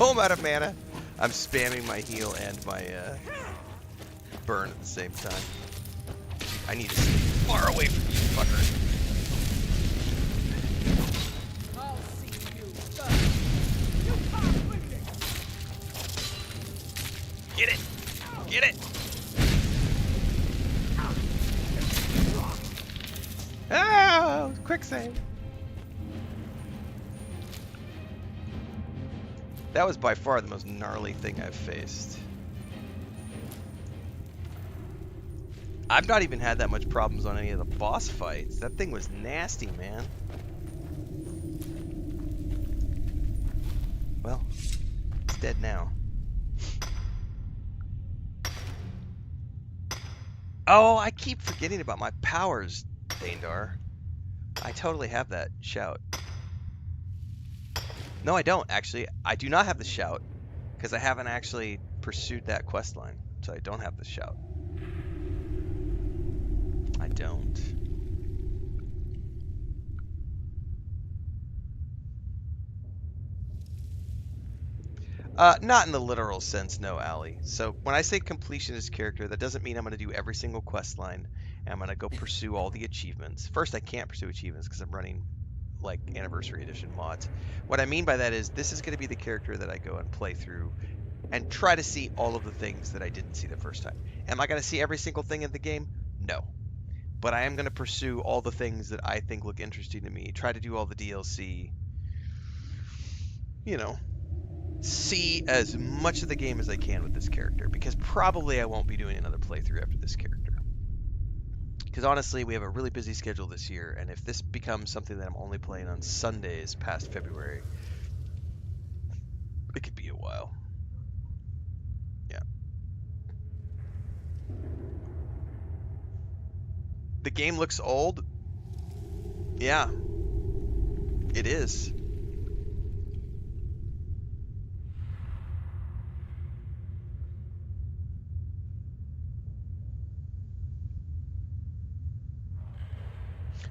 A: Oh, I'm out of mana. I'm spamming my heal and my burn at the same time. I need to stay far away from you, fucker.
M: I'll see you first. You can't win this.
A: Get it! Get it! Ah! Quick save. That was by far the most gnarly thing I've faced. I've not even had that much problems on any of the boss fights. That thing was nasty, man. Well, it's dead now. Oh, I keep forgetting about my powers, Daendar. I totally have that shout. No, I don't, actually. I do not have the shout, because I haven't actually pursued that quest line, so I don't have the shout. I don't. Not in the literal sense, no, Allie. So when I say completionist character, that doesn't mean I'm going to do every single quest line, and I'm going to go pursue all the achievements. First, I can't pursue achievements because I'm running like Anniversary Edition mods. What I mean by that is this is going to be the character that I go and play through and try to see all of the things that I didn't see the first time. Am I going to see every single thing in the game? No. But I am going to pursue all the things that I think look interesting to me, try to do all the DLC, you know, see as much of the game as I can with this character, because probably I won't be doing another playthrough after this character. Because honestly, we have a really busy schedule this year, and if this becomes something that I'm only playing on Sundays past February, it could be a while. Yeah. The game looks old. Yeah. It is.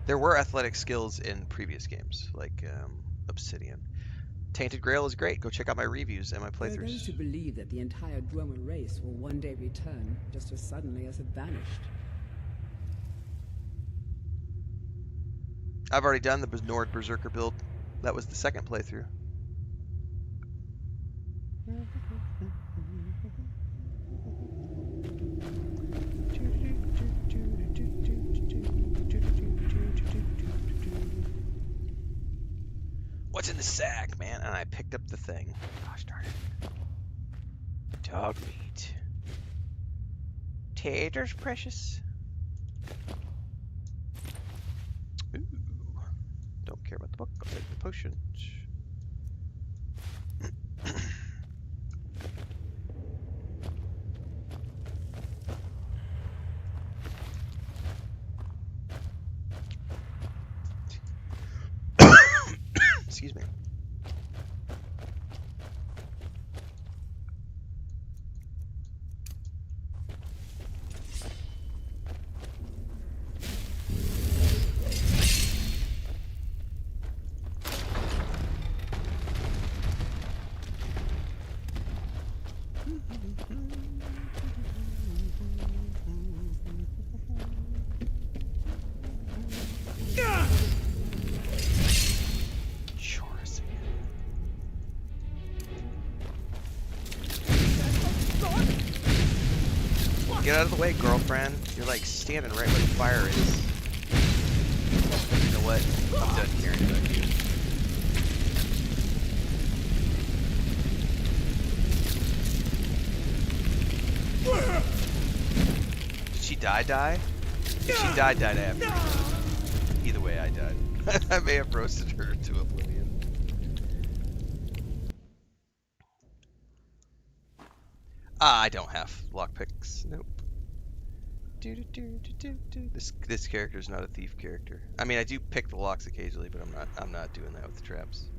A: There were athletic skills in previous games, like Obsidian. Tainted Grail is great. Go check out my reviews and my
M: There are those
A: playthroughs.
M: who believe that the entire Dwemer race will one day return, just as suddenly as it vanished.
A: I've already done the Nord Berserker build. That was the second playthrough. What's in the sack, man? And I picked up the thing. Gosh darn it. Dog meat. Taters, precious. Ooh. Don't care about the book. I'll take the potions. Excuse me. Get out of the way, girlfriend. You're like standing right where the fire is. You know what? I'm done caring about you. Did she die? If she died after me. Either way, I died. I may have roasted her to oblivion. I don't have lockpicks. Nope. This character's not a thief character. I mean, I do pick the locks occasionally, but I'm not doing that with the traps.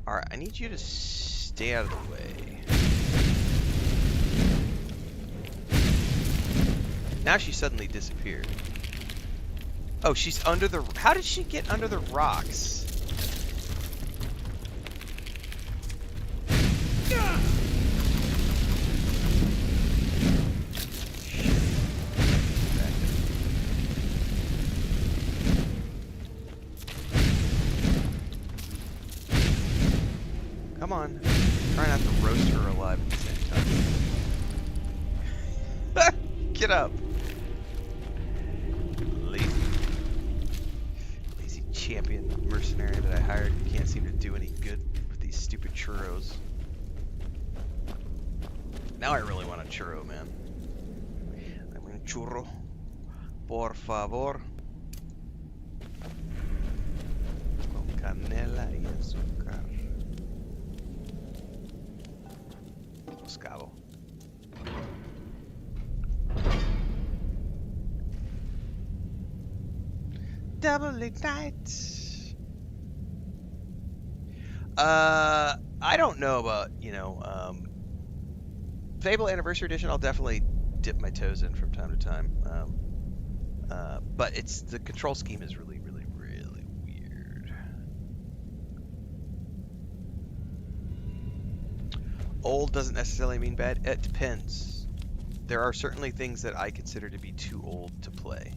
A: Alright, I need you to stay out of the way. Now she suddenly disappeared. Oh, she's under the... How did she get under the rocks? Come on. Try not to roast her alive at the same time. Get up. Lazy champion mercenary that I hired who can't seem to do any good with these stupid churros. Now I really want a churro, man. I mean churro. Por favor. Con canela y azúcar. Scavo. Double ignite. I don't know about, Fable Anniversary Edition. I'll definitely dip my toes in from time to time. But the control scheme is really, really, really weird. Old doesn't necessarily mean bad. It depends. There are certainly things that I consider to be too old to play.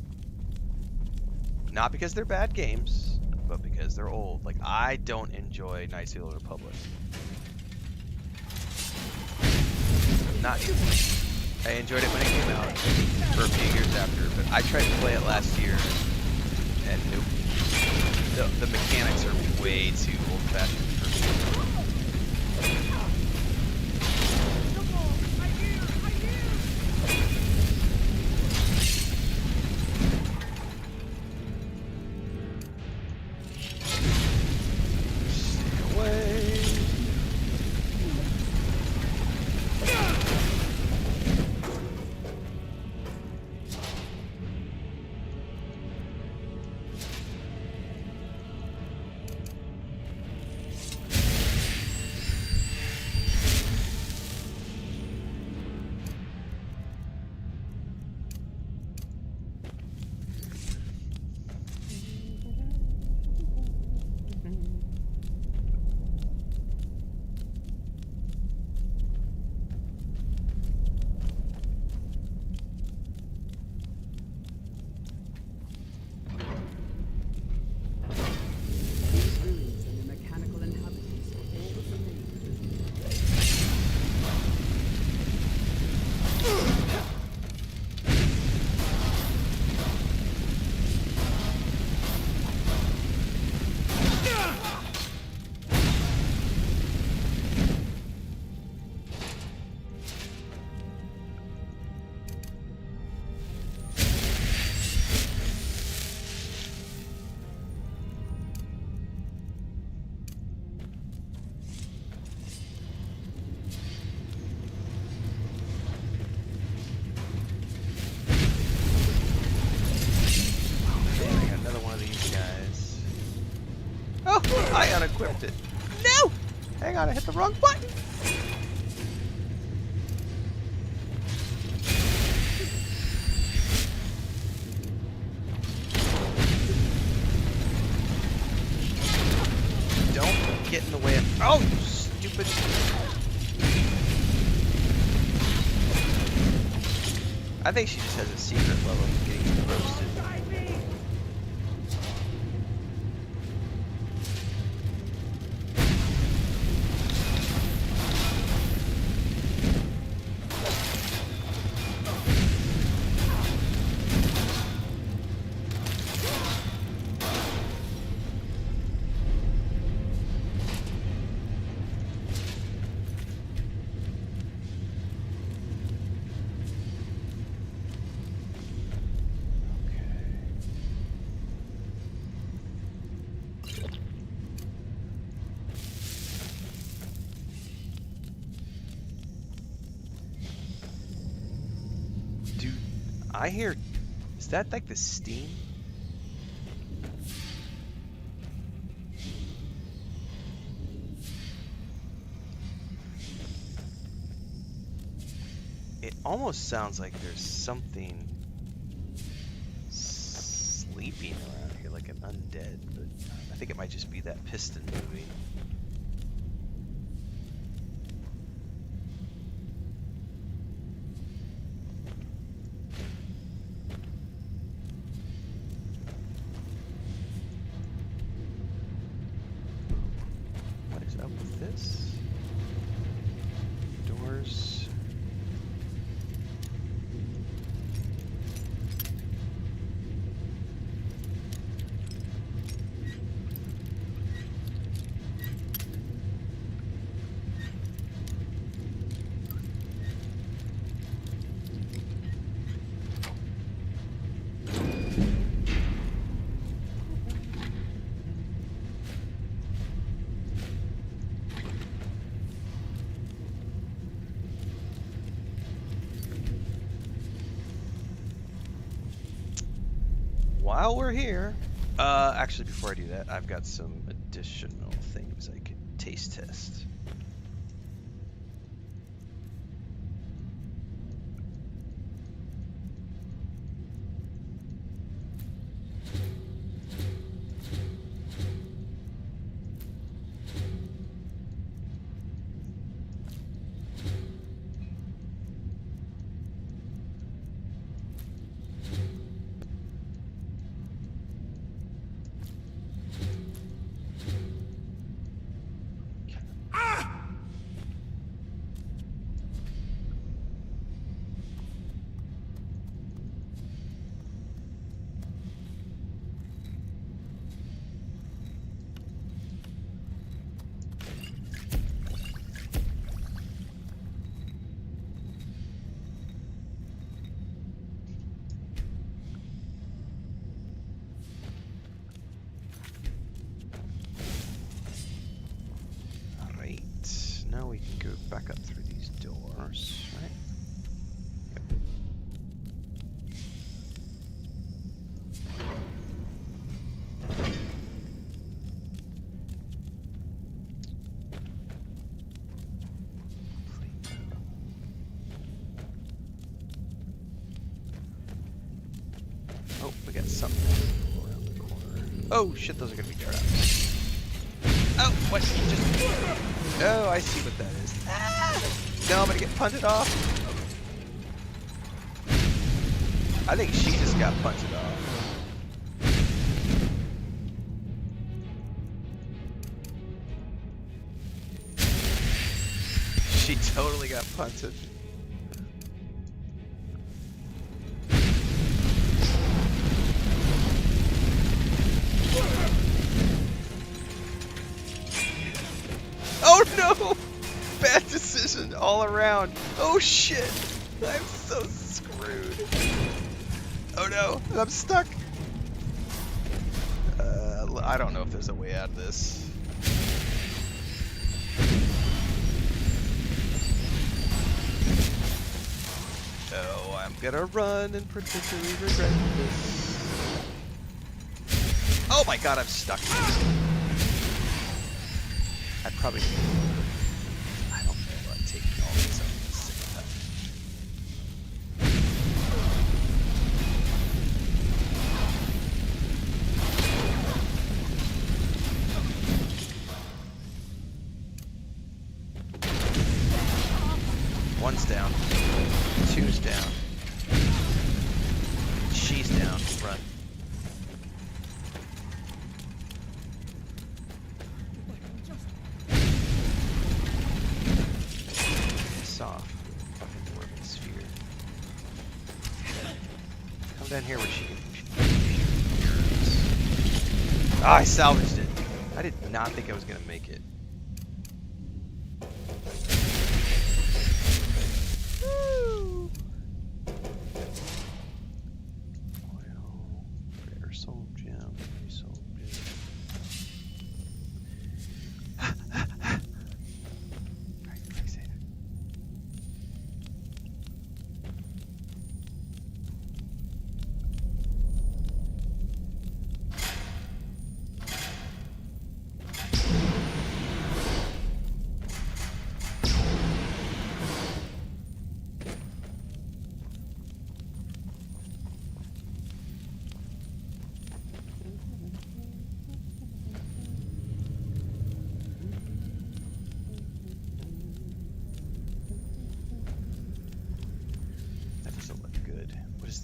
A: Not because they're bad games, but because they're old. Like, I don't enjoy Knights of the Old Republic. Not too much. I enjoyed it when it came out for a few years after, but I tried to play it last year, and nope. The mechanics are way too old-fashioned for me. equipped it. No! Hang on, I hit the wrong button. Don't get in the way of... Oh, you stupid... I think she just has a secret level of getting roasted. I hear, is that like the steam? It almost sounds like there's something sleeping around here, like an undead, but I think it might just be that piston moving. Doors. While we're here, actually before I do that, I've got some additional things I can taste test. Now we can go back up through these doors, right? Yep. Oh, we got something around the corner. Oh shit, those are gonna be traps. Oh, what? Just... Oh, I see what that is. Ah! No, I'm gonna get punted off. I think she just got punted off. She totally got punted. Oh no! Bad decision all around. Oh shit! I'm so screwed. Oh no, I'm stuck. I don't know if there's a way out of this. Oh, I'm gonna run and potentially regret this. Oh my god, I'm stuck. I'd probably... I don't know about taking all these up at the same time. One's down. Two's down. She's down. Run. Off. Fucking orbit sphere. Come down here where she can. Ah, I salvaged it. I did not think I was gonna make it. Woo! Oil, rare soul gem, soul gem.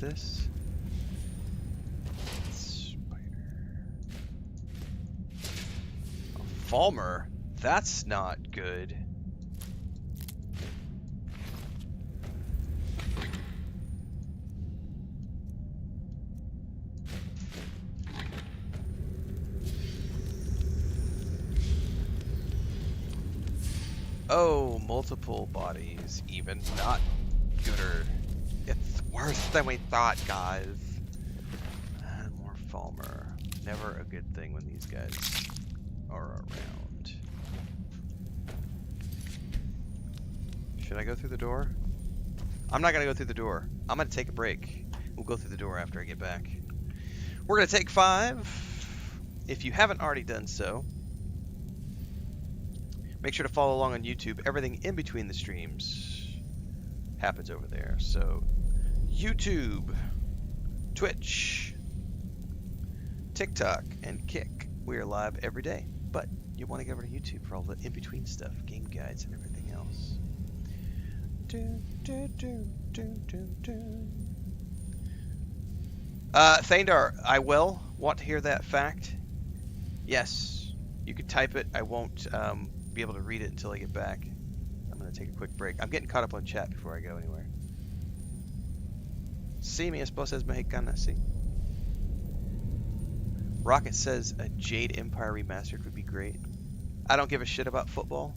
A: This spider. A Falmer? That's not good. Oh, multiple bodies, even not gooder. It's worse than we thought, guys. And more Falmer. Never a good thing when these guys are around. Should I go through the door? I'm not gonna go through the door. I'm gonna take a break. We'll go through the door after I get back. We're gonna take 5. If you haven't already done so, make sure to follow along on YouTube. Everything in between the streams happens over there. So YouTube, Twitch, TikTok, and Kick. We are live every day, but you want to go over to YouTube for all the in-between stuff, game guides, and everything else. Thandar, I will want to hear that fact. Yes, you could type it. I won't be able to read it until I get back. I'm going to take a quick break. I'm getting caught up on chat before I go anywhere. Sí, mi esposa es mexicana, sí. Rocket says a Jade Empire remastered would be great. I don't give a shit about football.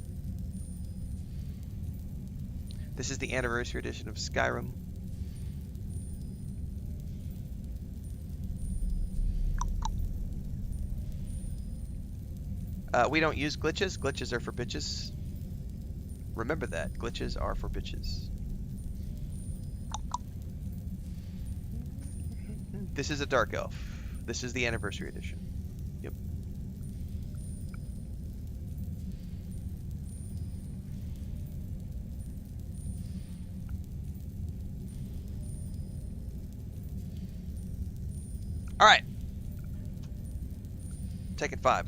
A: This is the anniversary edition of Skyrim. We don't use glitches. Glitches are for bitches. Remember that. Glitches are for bitches. This is a Dark Elf. This is the anniversary edition. Yep. All right. Taking 5.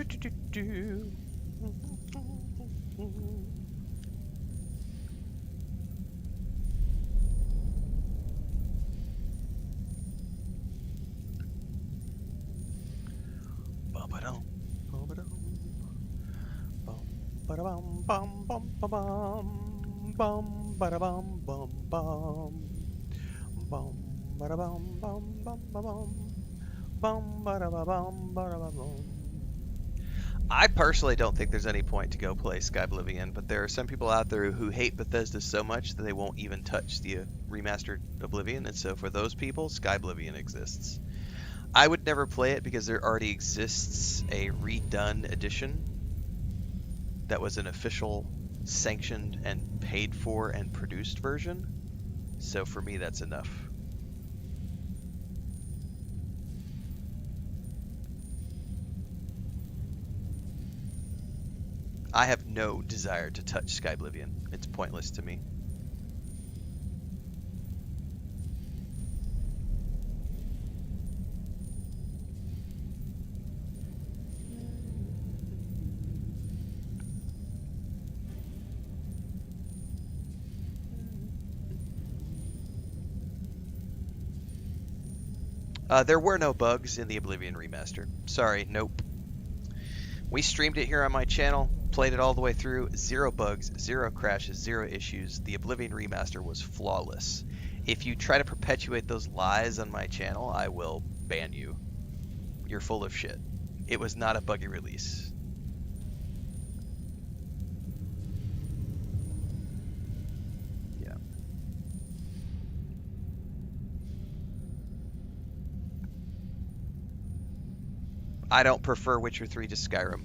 A: do. Ba-ba-dum, ba-ba-dum, bum, ba-da-bum, bum, bum, ba-bum, bum, ba-da-bum, bum, bum, bum, ba-da-bum, bum, bum, ba-bum, bum, ba-da-ba-bum, ba-da-ba-bum. I personally don't think there's any point to go play Skyblivion, but there are some people out there who hate Bethesda so much that they won't even touch the remastered Oblivion, and so for those people, Skyblivion exists. I would never play it because there already exists a redone edition that was an official, sanctioned, and paid for and produced version. So for me, that's enough. I have no desire to touch Skyblivion. It's pointless to me. There were no bugs in the Oblivion remaster. Sorry, nope. We streamed it here on my channel, played it all the way through, 0 bugs, 0 crashes, 0 issues. The Oblivion remaster was flawless. If you try to perpetuate those lies on my channel, I will ban you. You're full of shit. It was not a buggy release. Yeah. I don't prefer Witcher 3 to Skyrim.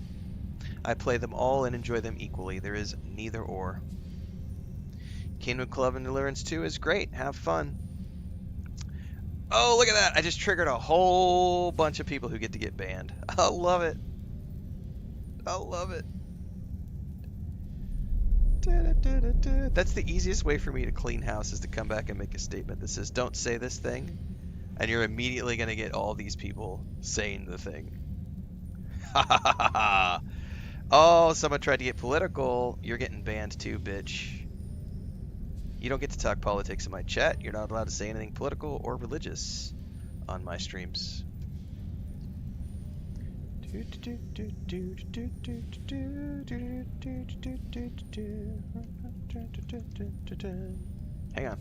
A: I play them all and enjoy them equally. There is neither or. Kingdom Club and Deliverance 2 is great. Have fun. Oh, look at that. I just triggered a whole bunch of people who get to get banned. I love it. I love it. That's the easiest way for me to clean house, is to come back and make a statement that says, don't say this thing. And you're immediately going to get all these people saying the thing. Ha ha ha ha. Oh, someone tried to get political. You're getting banned too, bitch. You don't get to talk politics in my chat. You're not allowed to say anything political or religious on my streams. Hang on,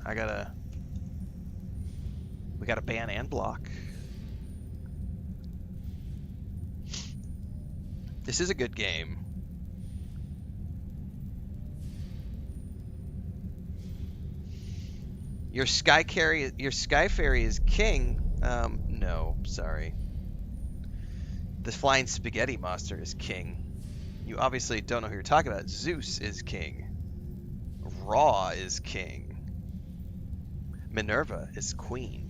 A: we gotta ban and block. This is a good game. Your Sky Fairy is king. No, sorry. The Flying Spaghetti Monster is king. You obviously don't know who you're talking about. Zeus is king. Ra is king. Minerva is queen.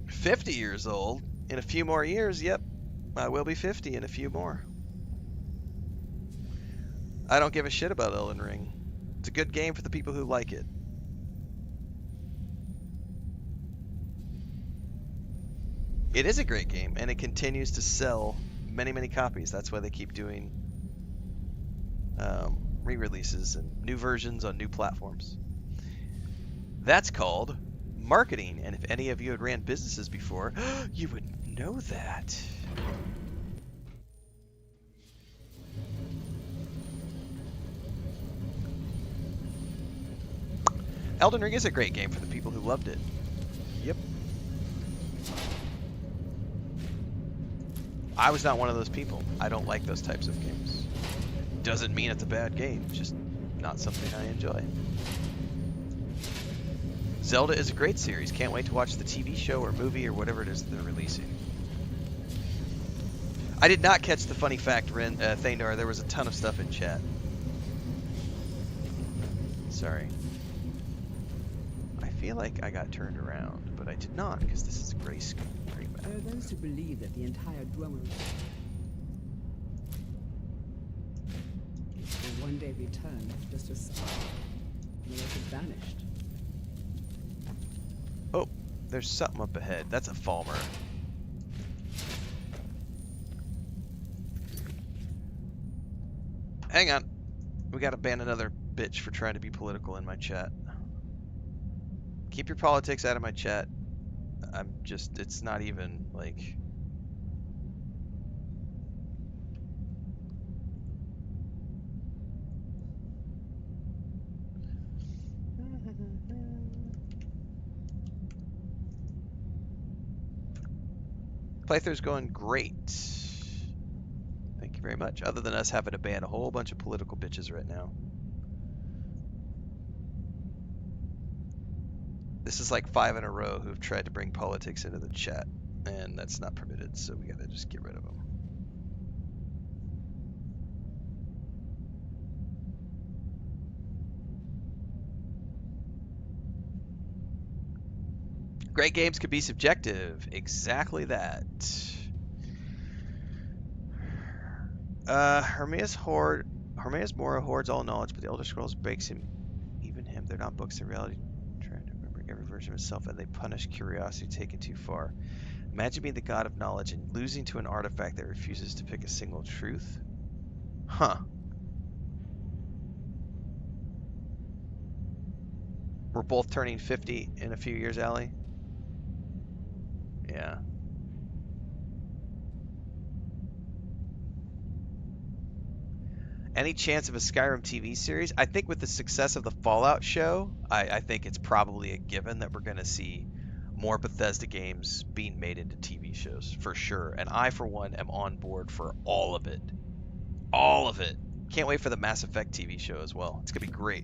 A: "50 years old? In a few more years, yep. I will be 50 in a few more. I don't give a shit about Elden Ring. It's a good game for the people who like it. It is a great game, and it continues to sell many, many copies. That's why they keep doing re-releases and new versions on new platforms. That's called marketing, and if any of you had ran businesses before, you would know that. Elden Ring is a great game for the people who loved it. Yep. I was not one of those people. I don't like those types of games. Doesn't mean it's a bad game, just not something I enjoy. Zelda is a great series. Can't wait to watch the TV show or movie or whatever it is that they're releasing. I did not catch the funny fact, Thandar. There was a ton of stuff in chat. Sorry. I feel like I got turned around, but I did not, because this is a grayscale.
M: There are those who believe that the entire Dwemer will one day return just as and the rest has vanished.
A: Oh, There's something up ahead. That's a Falmer. Hang on. We gotta ban another bitch for trying to be political in my chat. Keep your politics out of my chat. It's not even, like... Playthrough's going great. Thank you very much. Other than us having to ban a whole bunch of political bitches right now. This is like 5 in a row who've tried to bring politics into the chat, and that's not permitted, so we gotta just get rid of them. Great games could be subjective. Exactly that. Hermaeus Mora hoards all knowledge, but the Elder Scrolls breaks him, even him. They're not books in reality, trying to remember every version of himself, and they punish curiosity taken too far. Imagine being the god of knowledge and losing to an artifact that refuses to pick a single truth. Huh. We're both turning 50 in a few years, Allie. Yeah. Any chance of a Skyrim TV series? I think with the success of the Fallout show, I think it's probably a given that we're going to see more Bethesda games being made into TV shows, for sure. And I, for one, am on board for all of it. All of it. Can't wait for the Mass Effect TV show as well. It's going to be great.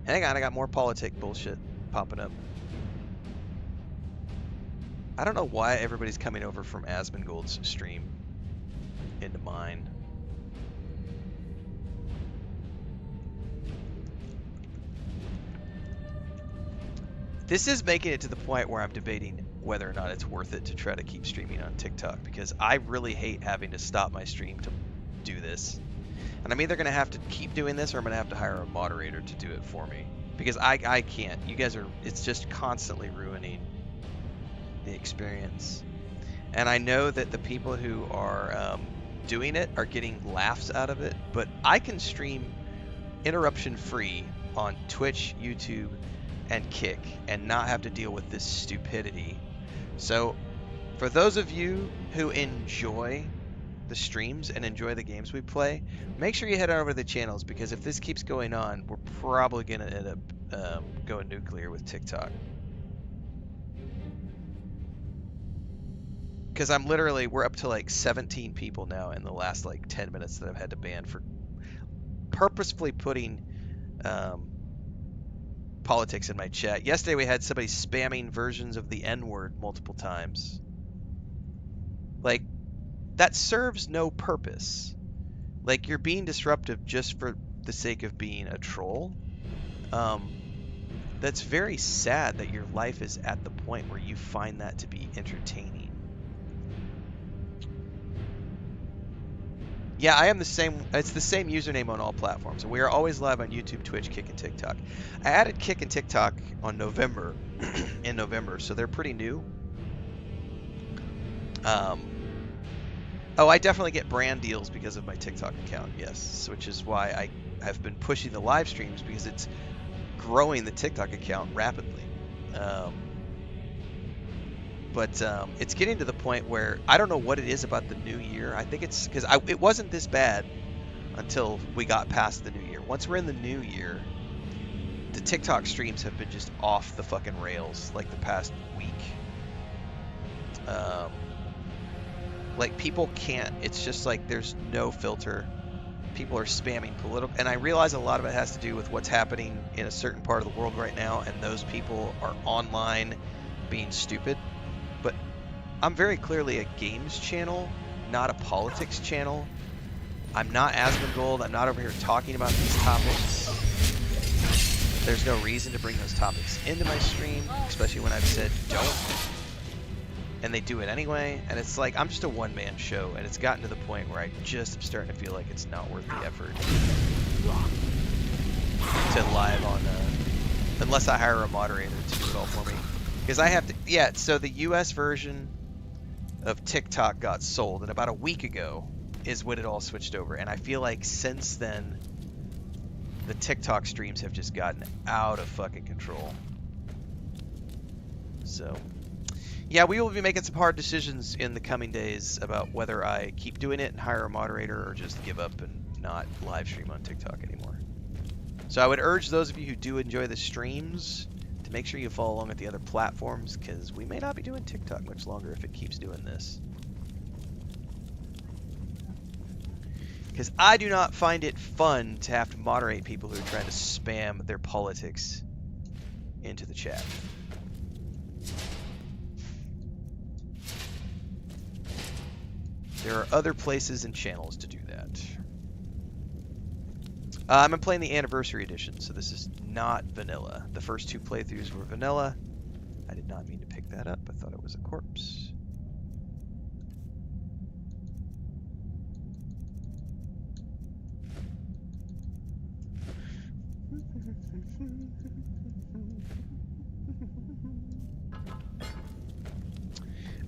A: Hang on, I got more politic bullshit popping up. I don't know why everybody's coming over from Asmongold's stream into mine. This is making it to the point where I'm debating whether or not it's worth it to try to keep streaming on TikTok, because I really hate having to stop my stream to do this. And I'm either going to have to keep doing this or I'm going to have to hire a moderator to do it for me. Because I can't. You guys are, it's just constantly ruining the experience. And I know that the people who are doing it are getting laughs out of it, but I can stream interruption free on Twitch, YouTube, and Kick and not have to deal with this stupidity. So for those of you who enjoy the streams and enjoy the games we play, make sure you head over to the channels, because if this keeps going on, we're probably going to end up going nuclear with TikTok. Because we're up to like 17 people now in the last like 10 minutes that I've had to ban for purposefully putting politics in my chat. Yesterday we had somebody spamming versions of the N-word multiple times. Like, that serves no purpose. Like, you're being disruptive just for the sake of being a troll. That's very sad that your life is at the point where you find that to be entertaining. Yeah, I am the same. It's the same username on all platforms. We are always live on YouTube, Twitch, Kick, and TikTok. I added Kick and TikTok on November, in November, so they're pretty new. Oh, I definitely get brand deals because of my TikTok account, yes, which is why I have been pushing the live streams, because it's growing the TikTok account rapidly. But it's getting to the point where I don't know what it is about the new year. I think it's because it wasn't this bad until we got past the new year. Once we're in the new year, the TikTok streams have been just off the fucking rails like the past week. Like, people can't, it's just like there's no filter. People are spamming political, and I realize a lot of it has to do with what's happening in a certain part of the world right now, and those people are online being stupid. But I'm very clearly a games channel, not a politics channel. I'm not Asmongold. I'm not over here talking about these topics. There's no reason to bring those topics into my stream, especially when I've said don't. And they do it anyway, and it's like, I'm just a one-man show, and it's gotten to the point where I just am starting to feel like it's not worth the effort to live on, unless I hire a moderator to do it all for me. Because I have to, yeah, so the US version of TikTok got sold, and about a week ago is when it all switched over, and I feel like since then, the TikTok streams have just gotten out of fucking control. So... yeah, we will be making some hard decisions in the coming days about whether I keep doing it and hire a moderator or just give up and not live stream on TikTok anymore. So I would urge those of you who do enjoy the streams to make sure you follow along with the other platforms, because we may not be doing TikTok much longer if it keeps doing this. Because I do not find it fun to have to moderate people who are trying to spam their politics into the chat. There are other places and channels to do that. I'm playing the Anniversary Edition, so this is not vanilla. The first two playthroughs were vanilla. I did not mean to pick that up. I thought it was a corpse.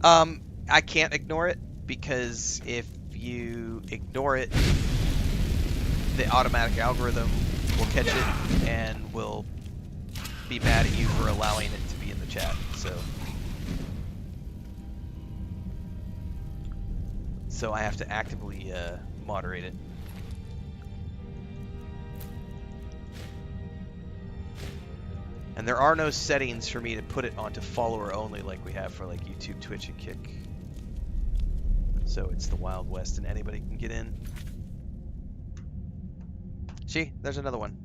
A: I can't ignore it, because if you ignore it, the automatic algorithm will catch it and will be mad at you for allowing it to be in the chat. So I have to actively moderate it. And there are no settings for me to put it onto follower only like we have for like YouTube, Twitch, and Kick. So it's the Wild West and anybody can get in. See, there's another one.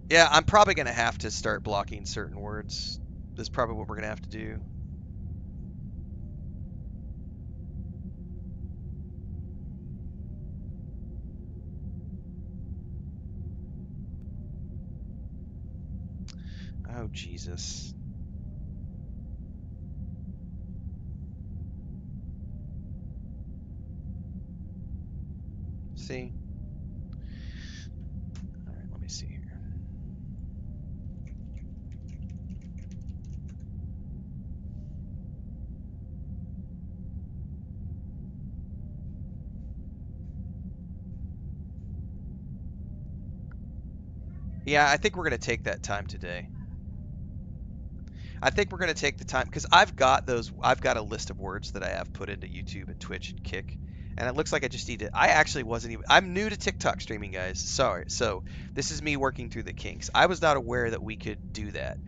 A: Yeah, I'm probably going to have to start blocking certain words. This is probably what we're going to have to do. Oh, Jesus. See? All right, let me see here. Yeah, I think we're going to take that time today. I think we're going to take the time, because I've got a list of words that I have put into YouTube and Twitch and Kick, and it looks like I just need to, I actually wasn't even, I'm new to TikTok streaming, guys, sorry. So this is me working through the kinks. I was not aware that we could do that.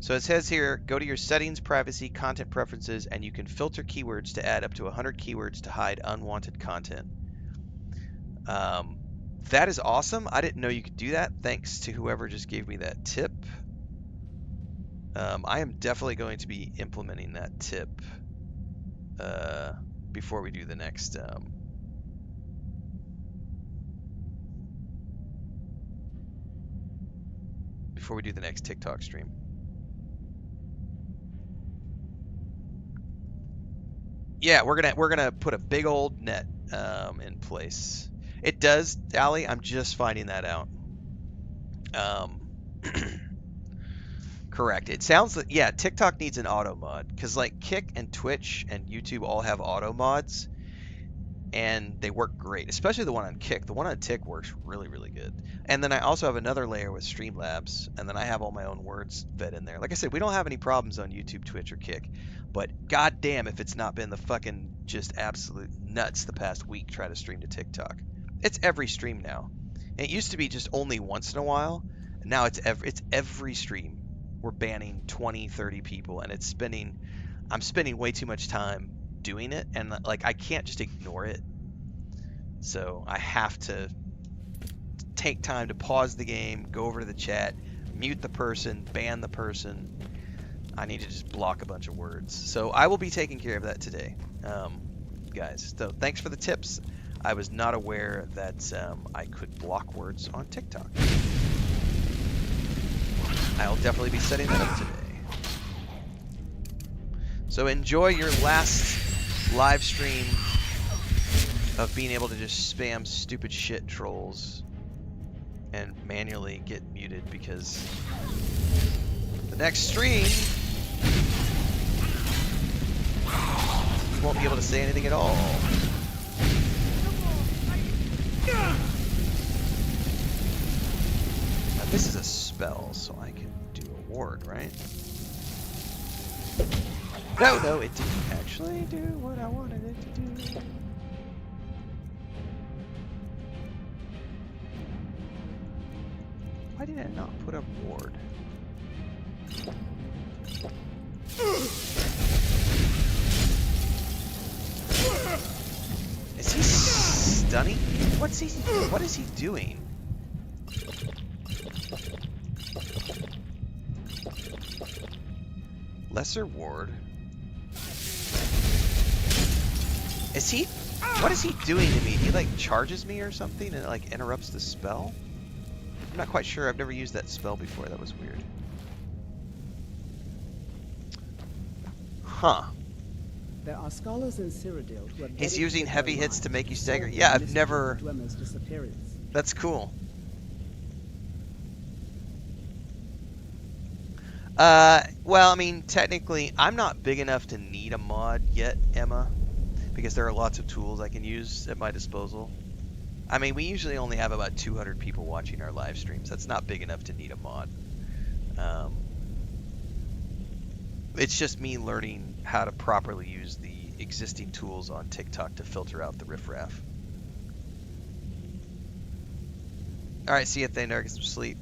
A: So it says here, go to your settings, privacy, content preferences, and you can filter keywords to add up to 100 keywords to hide unwanted content. That is awesome. I didn't know you could do that. Thanks to whoever just gave me that tip. I am definitely going to be implementing that tip before we do the next TikTok stream. Yeah, we're gonna put a big old net in place. It does, Allie. I'm just finding that out. Correct. It sounds like, yeah, TikTok needs an auto mod, because like Kick and Twitch and YouTube all have auto mods, and they work great, especially the one on Kick. The one on Tick works really, really good. And then I also have another layer with Streamlabs, and then I have all my own words fed in there. Like I said, we don't have any problems on YouTube, Twitch, or Kick, but goddamn if it's not been the fucking just absolute nuts the past week trying to stream to TikTok. It's every stream now. And it used to be just only once in a while. Now it's every stream. We're banning 20, 30 people, and I'm spending way too much time doing it, and like I can't just ignore it. So I have to take time to pause the game, go over to the chat, mute the person, ban the person. I need to just block a bunch of words. So I will be taking care of that today, guys. So thanks for the tips. I was not aware that I could block words on TikTok. I'll definitely be setting that up today. So enjoy your last live stream of being able to just spam stupid shit trolls and manually get muted, because the next stream you won't be able to say anything at all. Now this is a spell, so I can do a ward, right? No, it didn't actually do what I wanted it to do. Why did I not put up ward? Is he stunning? What is he doing? Lesser ward. Is he? What is he doing to me? He like charges me or something and it like interrupts the spell? I'm not quite sure. I've never used that spell before. That was weird. Huh.
M: There are scholars in Cyrodiil who have
A: He's using
M: dedicated
A: heavy
M: their
A: hits to
M: lives
A: make you
M: solve
A: stagger.
M: the
A: Yeah, I've
M: mystery
A: never...
M: of Dwemer's disappearance.
A: That's cool. Well, I mean, technically, I'm not big enough to need a mod yet, Emma, because there are lots of tools I can use at my disposal. I mean, we usually only have about 200 people watching our live streams. That's not big enough to need a mod. It's just me learning how to properly use the existing tools on TikTok to filter out the riffraff. Alright, see you, Thanar. Get some sleep.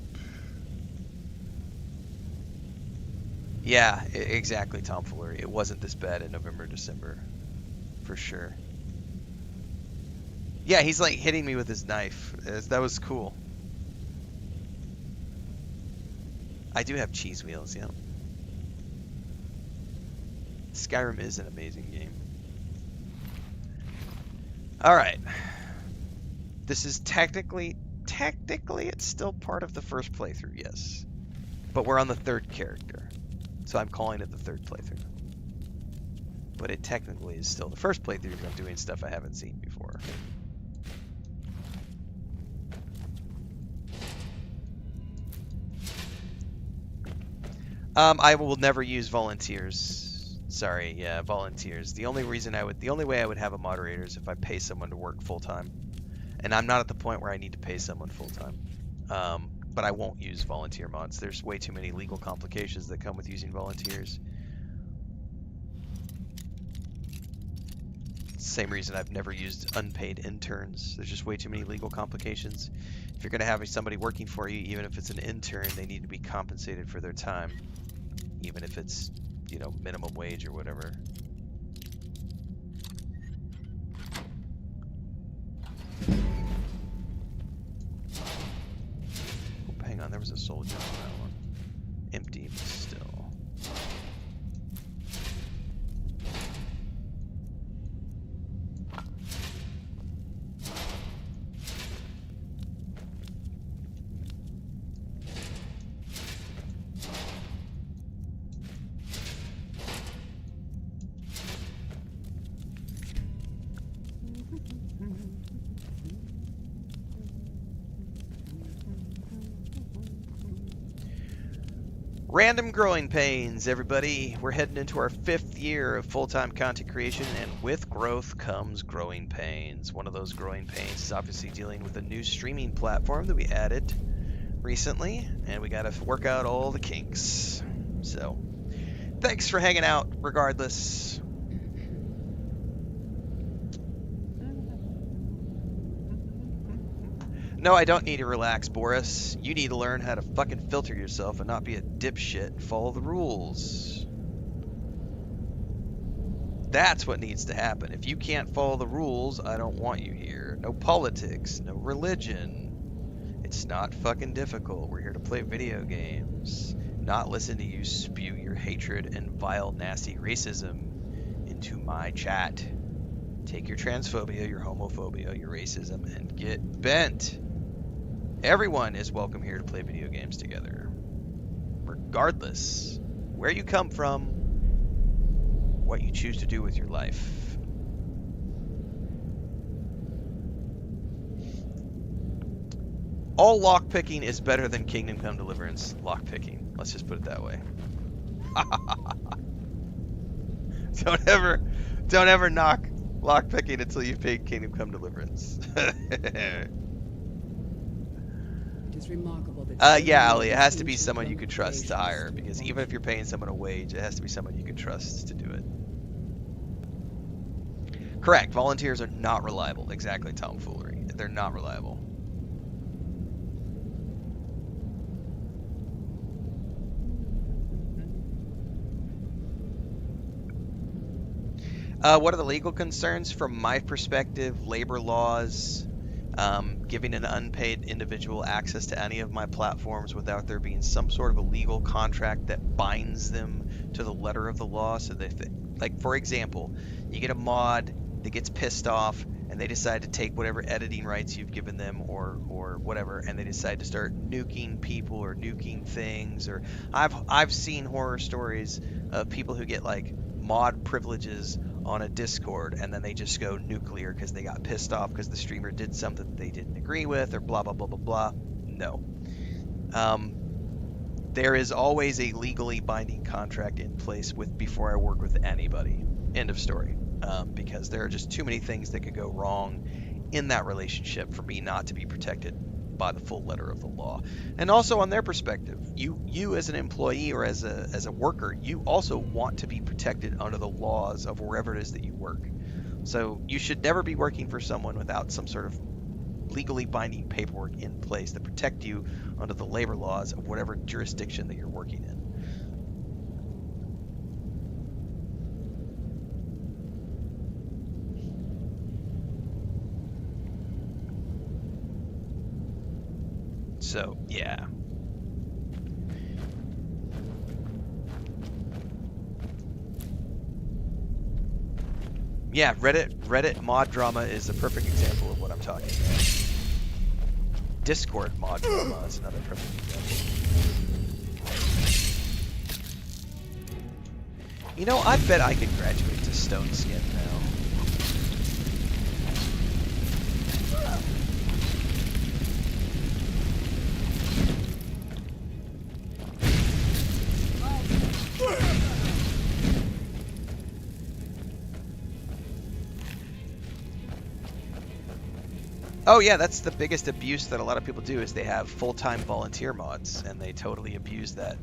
A: Yeah, exactly, Tomfoolery. It wasn't this bad in November, December. For sure. Yeah, he's like hitting me with his knife. That was cool. I do have cheese wheels, yeah. Skyrim is an amazing game. Alright. This is technically it's still part of the first playthrough, yes. But we're on the third character. So I'm calling it the third playthrough. But it technically is still the first playthrough because I'm doing stuff I haven't seen before. I will never use volunteers. Sorry, yeah, volunteers. The only way I would have a moderator is if I pay someone to work full time. And I'm not at the point where I need to pay someone full time. But I won't use volunteer mods. There's way too many legal complications that come with using volunteers. Same reason I've never used unpaid interns. There's just way too many legal complications. If you're going to have somebody working for you, even if it's an intern, they need to be compensated for their time. Even if it's, you know, minimum wage or whatever. Oh, hang on, there was a soldier on that one. Empty, but still. Random growing pains, everybody. We're heading into our 5th year of full-time content creation, and with growth comes growing pains. One of those growing pains is obviously dealing with a new streaming platform that we added recently, and we gotta work out all the kinks. So, thanks for hanging out, regardless. No, I don't need to relax, Boris. You need to learn how to fucking filter yourself and not be a dipshit and follow the rules. That's what needs to happen. If you can't follow the rules, I don't want you here. No politics, no religion. It's not fucking difficult. We're here to play video games. Not listen to you spew your hatred and vile, nasty racism into my chat. Take your transphobia, your homophobia, your racism, and get bent. Everyone is welcome here to play video games together, regardless where you come from, what you choose to do with your life. All lockpicking is better than Kingdom Come Deliverance lockpicking. Let's just put it that way. Don't ever knock lockpicking until you've paid Kingdom Come Deliverance.
M: It is remarkable that
A: yeah, Ali, it has to be someone you can trust to hire, because even if you're paying someone a wage, it has to be someone you can trust to do it. Correct. Volunteers are not reliable. Exactly, tomfoolery. They're not reliable. What are the legal concerns? From my perspective, labor laws, giving an unpaid individual access to any of my platforms without there being some sort of a legal contract that binds them to the letter of the law. So like, for example, you get a mod that gets pissed off and they decide to take whatever editing rights you've given them or whatever, and they decide to start nuking people or nuking things. Or I've seen horror stories of people who get like mod privileges on a Discord and then they just go nuclear because they got pissed off because the streamer did something that they didn't agree with, or blah blah blah blah blah. No. There is always a legally binding contract in place before I work with anybody. End of story. Because there are just too many things that could go wrong in that relationship for me not to be protected by the full letter of the law. And also on their perspective, you as an employee or as a worker, you also want to be protected under the laws of wherever it is that you work. So you should never be working for someone without some sort of legally binding paperwork in place that protect you under the labor laws of whatever jurisdiction that you're working in. So, yeah. Yeah, Reddit mod drama is a perfect example of what I'm talking about. Discord mod drama is another perfect example. You know, I bet I could graduate to Stone Skin now. Oh yeah, that's the biggest abuse that a lot of people do, is they have full-time volunteer mods and they totally abuse that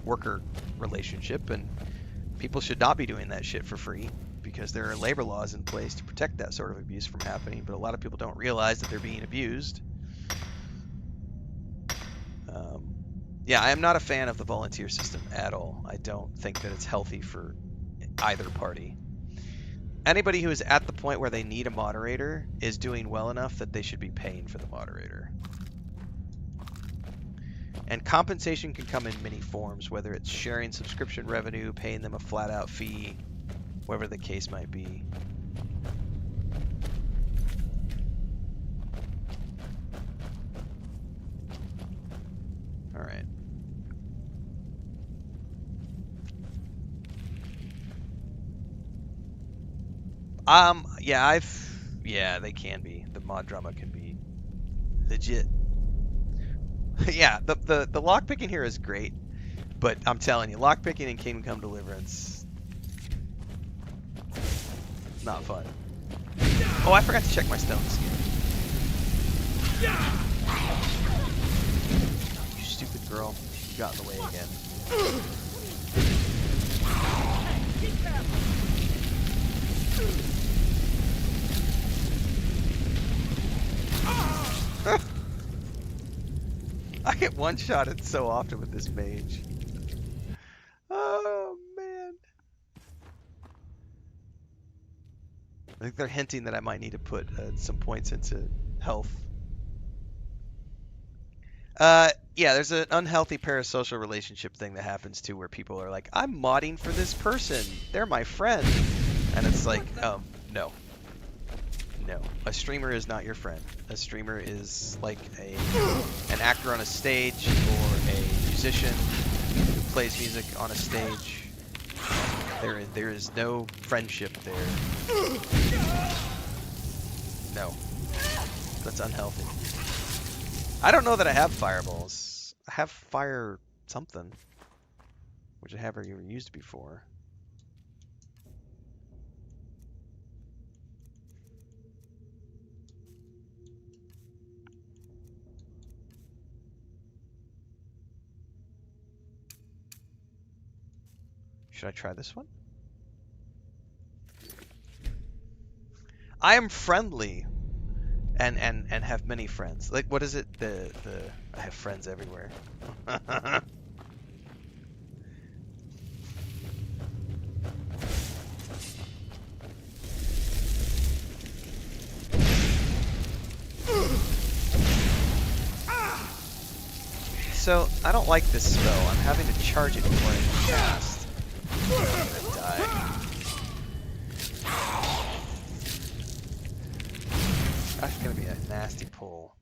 A: worker relationship, and people should not be doing that shit for free because there are labor laws in place to protect that sort of abuse from happening, but a lot of people don't realize that they're being abused. Yeah, I am not a fan of the volunteer system at all. I don't think that it's healthy for either party. Anybody who is at the point where they need a moderator is doing well enough that they should be paying for the moderator. And compensation can come in many forms, whether it's sharing subscription revenue, paying them a flat-out fee, whatever the case might be. All right. Yeah, they can be. The mod drama can be legit. Yeah, the lockpicking here is great, but I'm telling you, lockpicking in Kingdom Come Deliverance, not fun. Oh, I forgot to check my stone skin. You stupid girl, you got in the way again. I get one-shotted so often with this mage. Oh, man. I think they're hinting that I might need to put some points into health. Yeah, there's an unhealthy parasocial relationship thing that happens too, where people are like, I'm modding for this person. They're my friend. And it's like, no. No, a streamer is not your friend. A streamer is like an actor on a stage or a musician plays music on a stage. There is no friendship there. No. That's unhealthy. I don't know that I have fireballs. I have fire something, which I haven't even used before. Should I try this one? I am friendly and have many friends. Like, what is it? I have friends everywhere. So, I don't like this spell. I'm having to charge it before I cast. I'm gonna die. That's gonna be a nasty pull.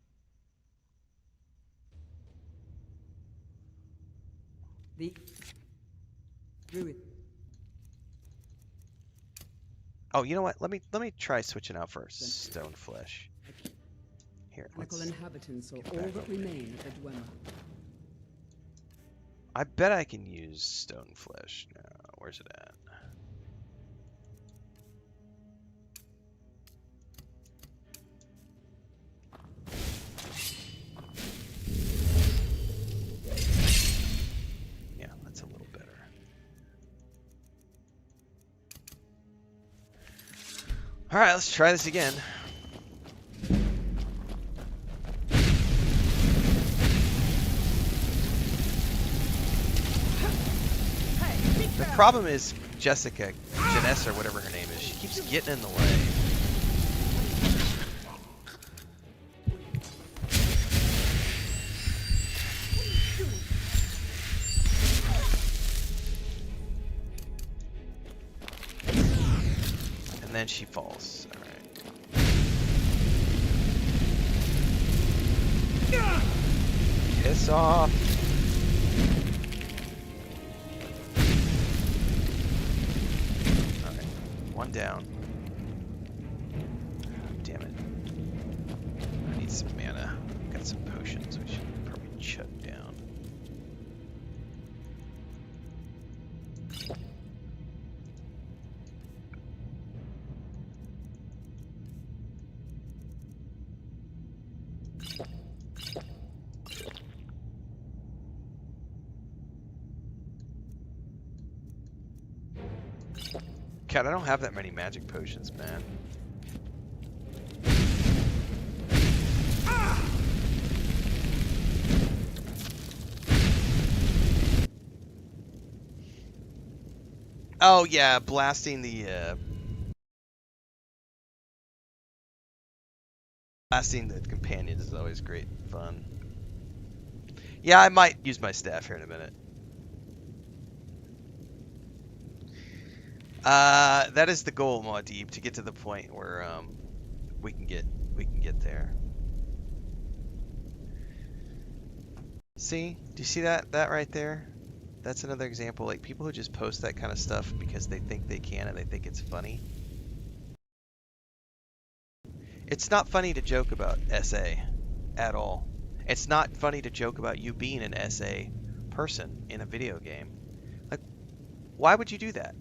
M: The ruin.
A: Oh, you know what? Let me try switching out for stone flesh. Here,
M: Mechanical inhabitants are all
A: back
M: that
A: over there.
M: remain of the Dwemer.
A: I bet I can use stone flesh now. Where's it at? Yeah, that's a little better. All right, let's try this again. The problem is Jessica, Janessa, or whatever her name is, she keeps getting in the way. And then she falls. Alright. Piss off. One down. Damn it. I need some mana. Got some potions we should probably chug down. God, I don't have that many magic potions, man. Oh yeah, blasting the companions is always great fun. Yeah, I might use my staff here in a minute. That is the goal, Maudib, to get to the point where we can get there. See? Do you see that right there? That's another example. Like, people who just post that kind of stuff because they think they can and they think it's funny. It's not funny to joke about SA at all. It's not funny to joke about you being an SA person in a video game. Like, why would you do that?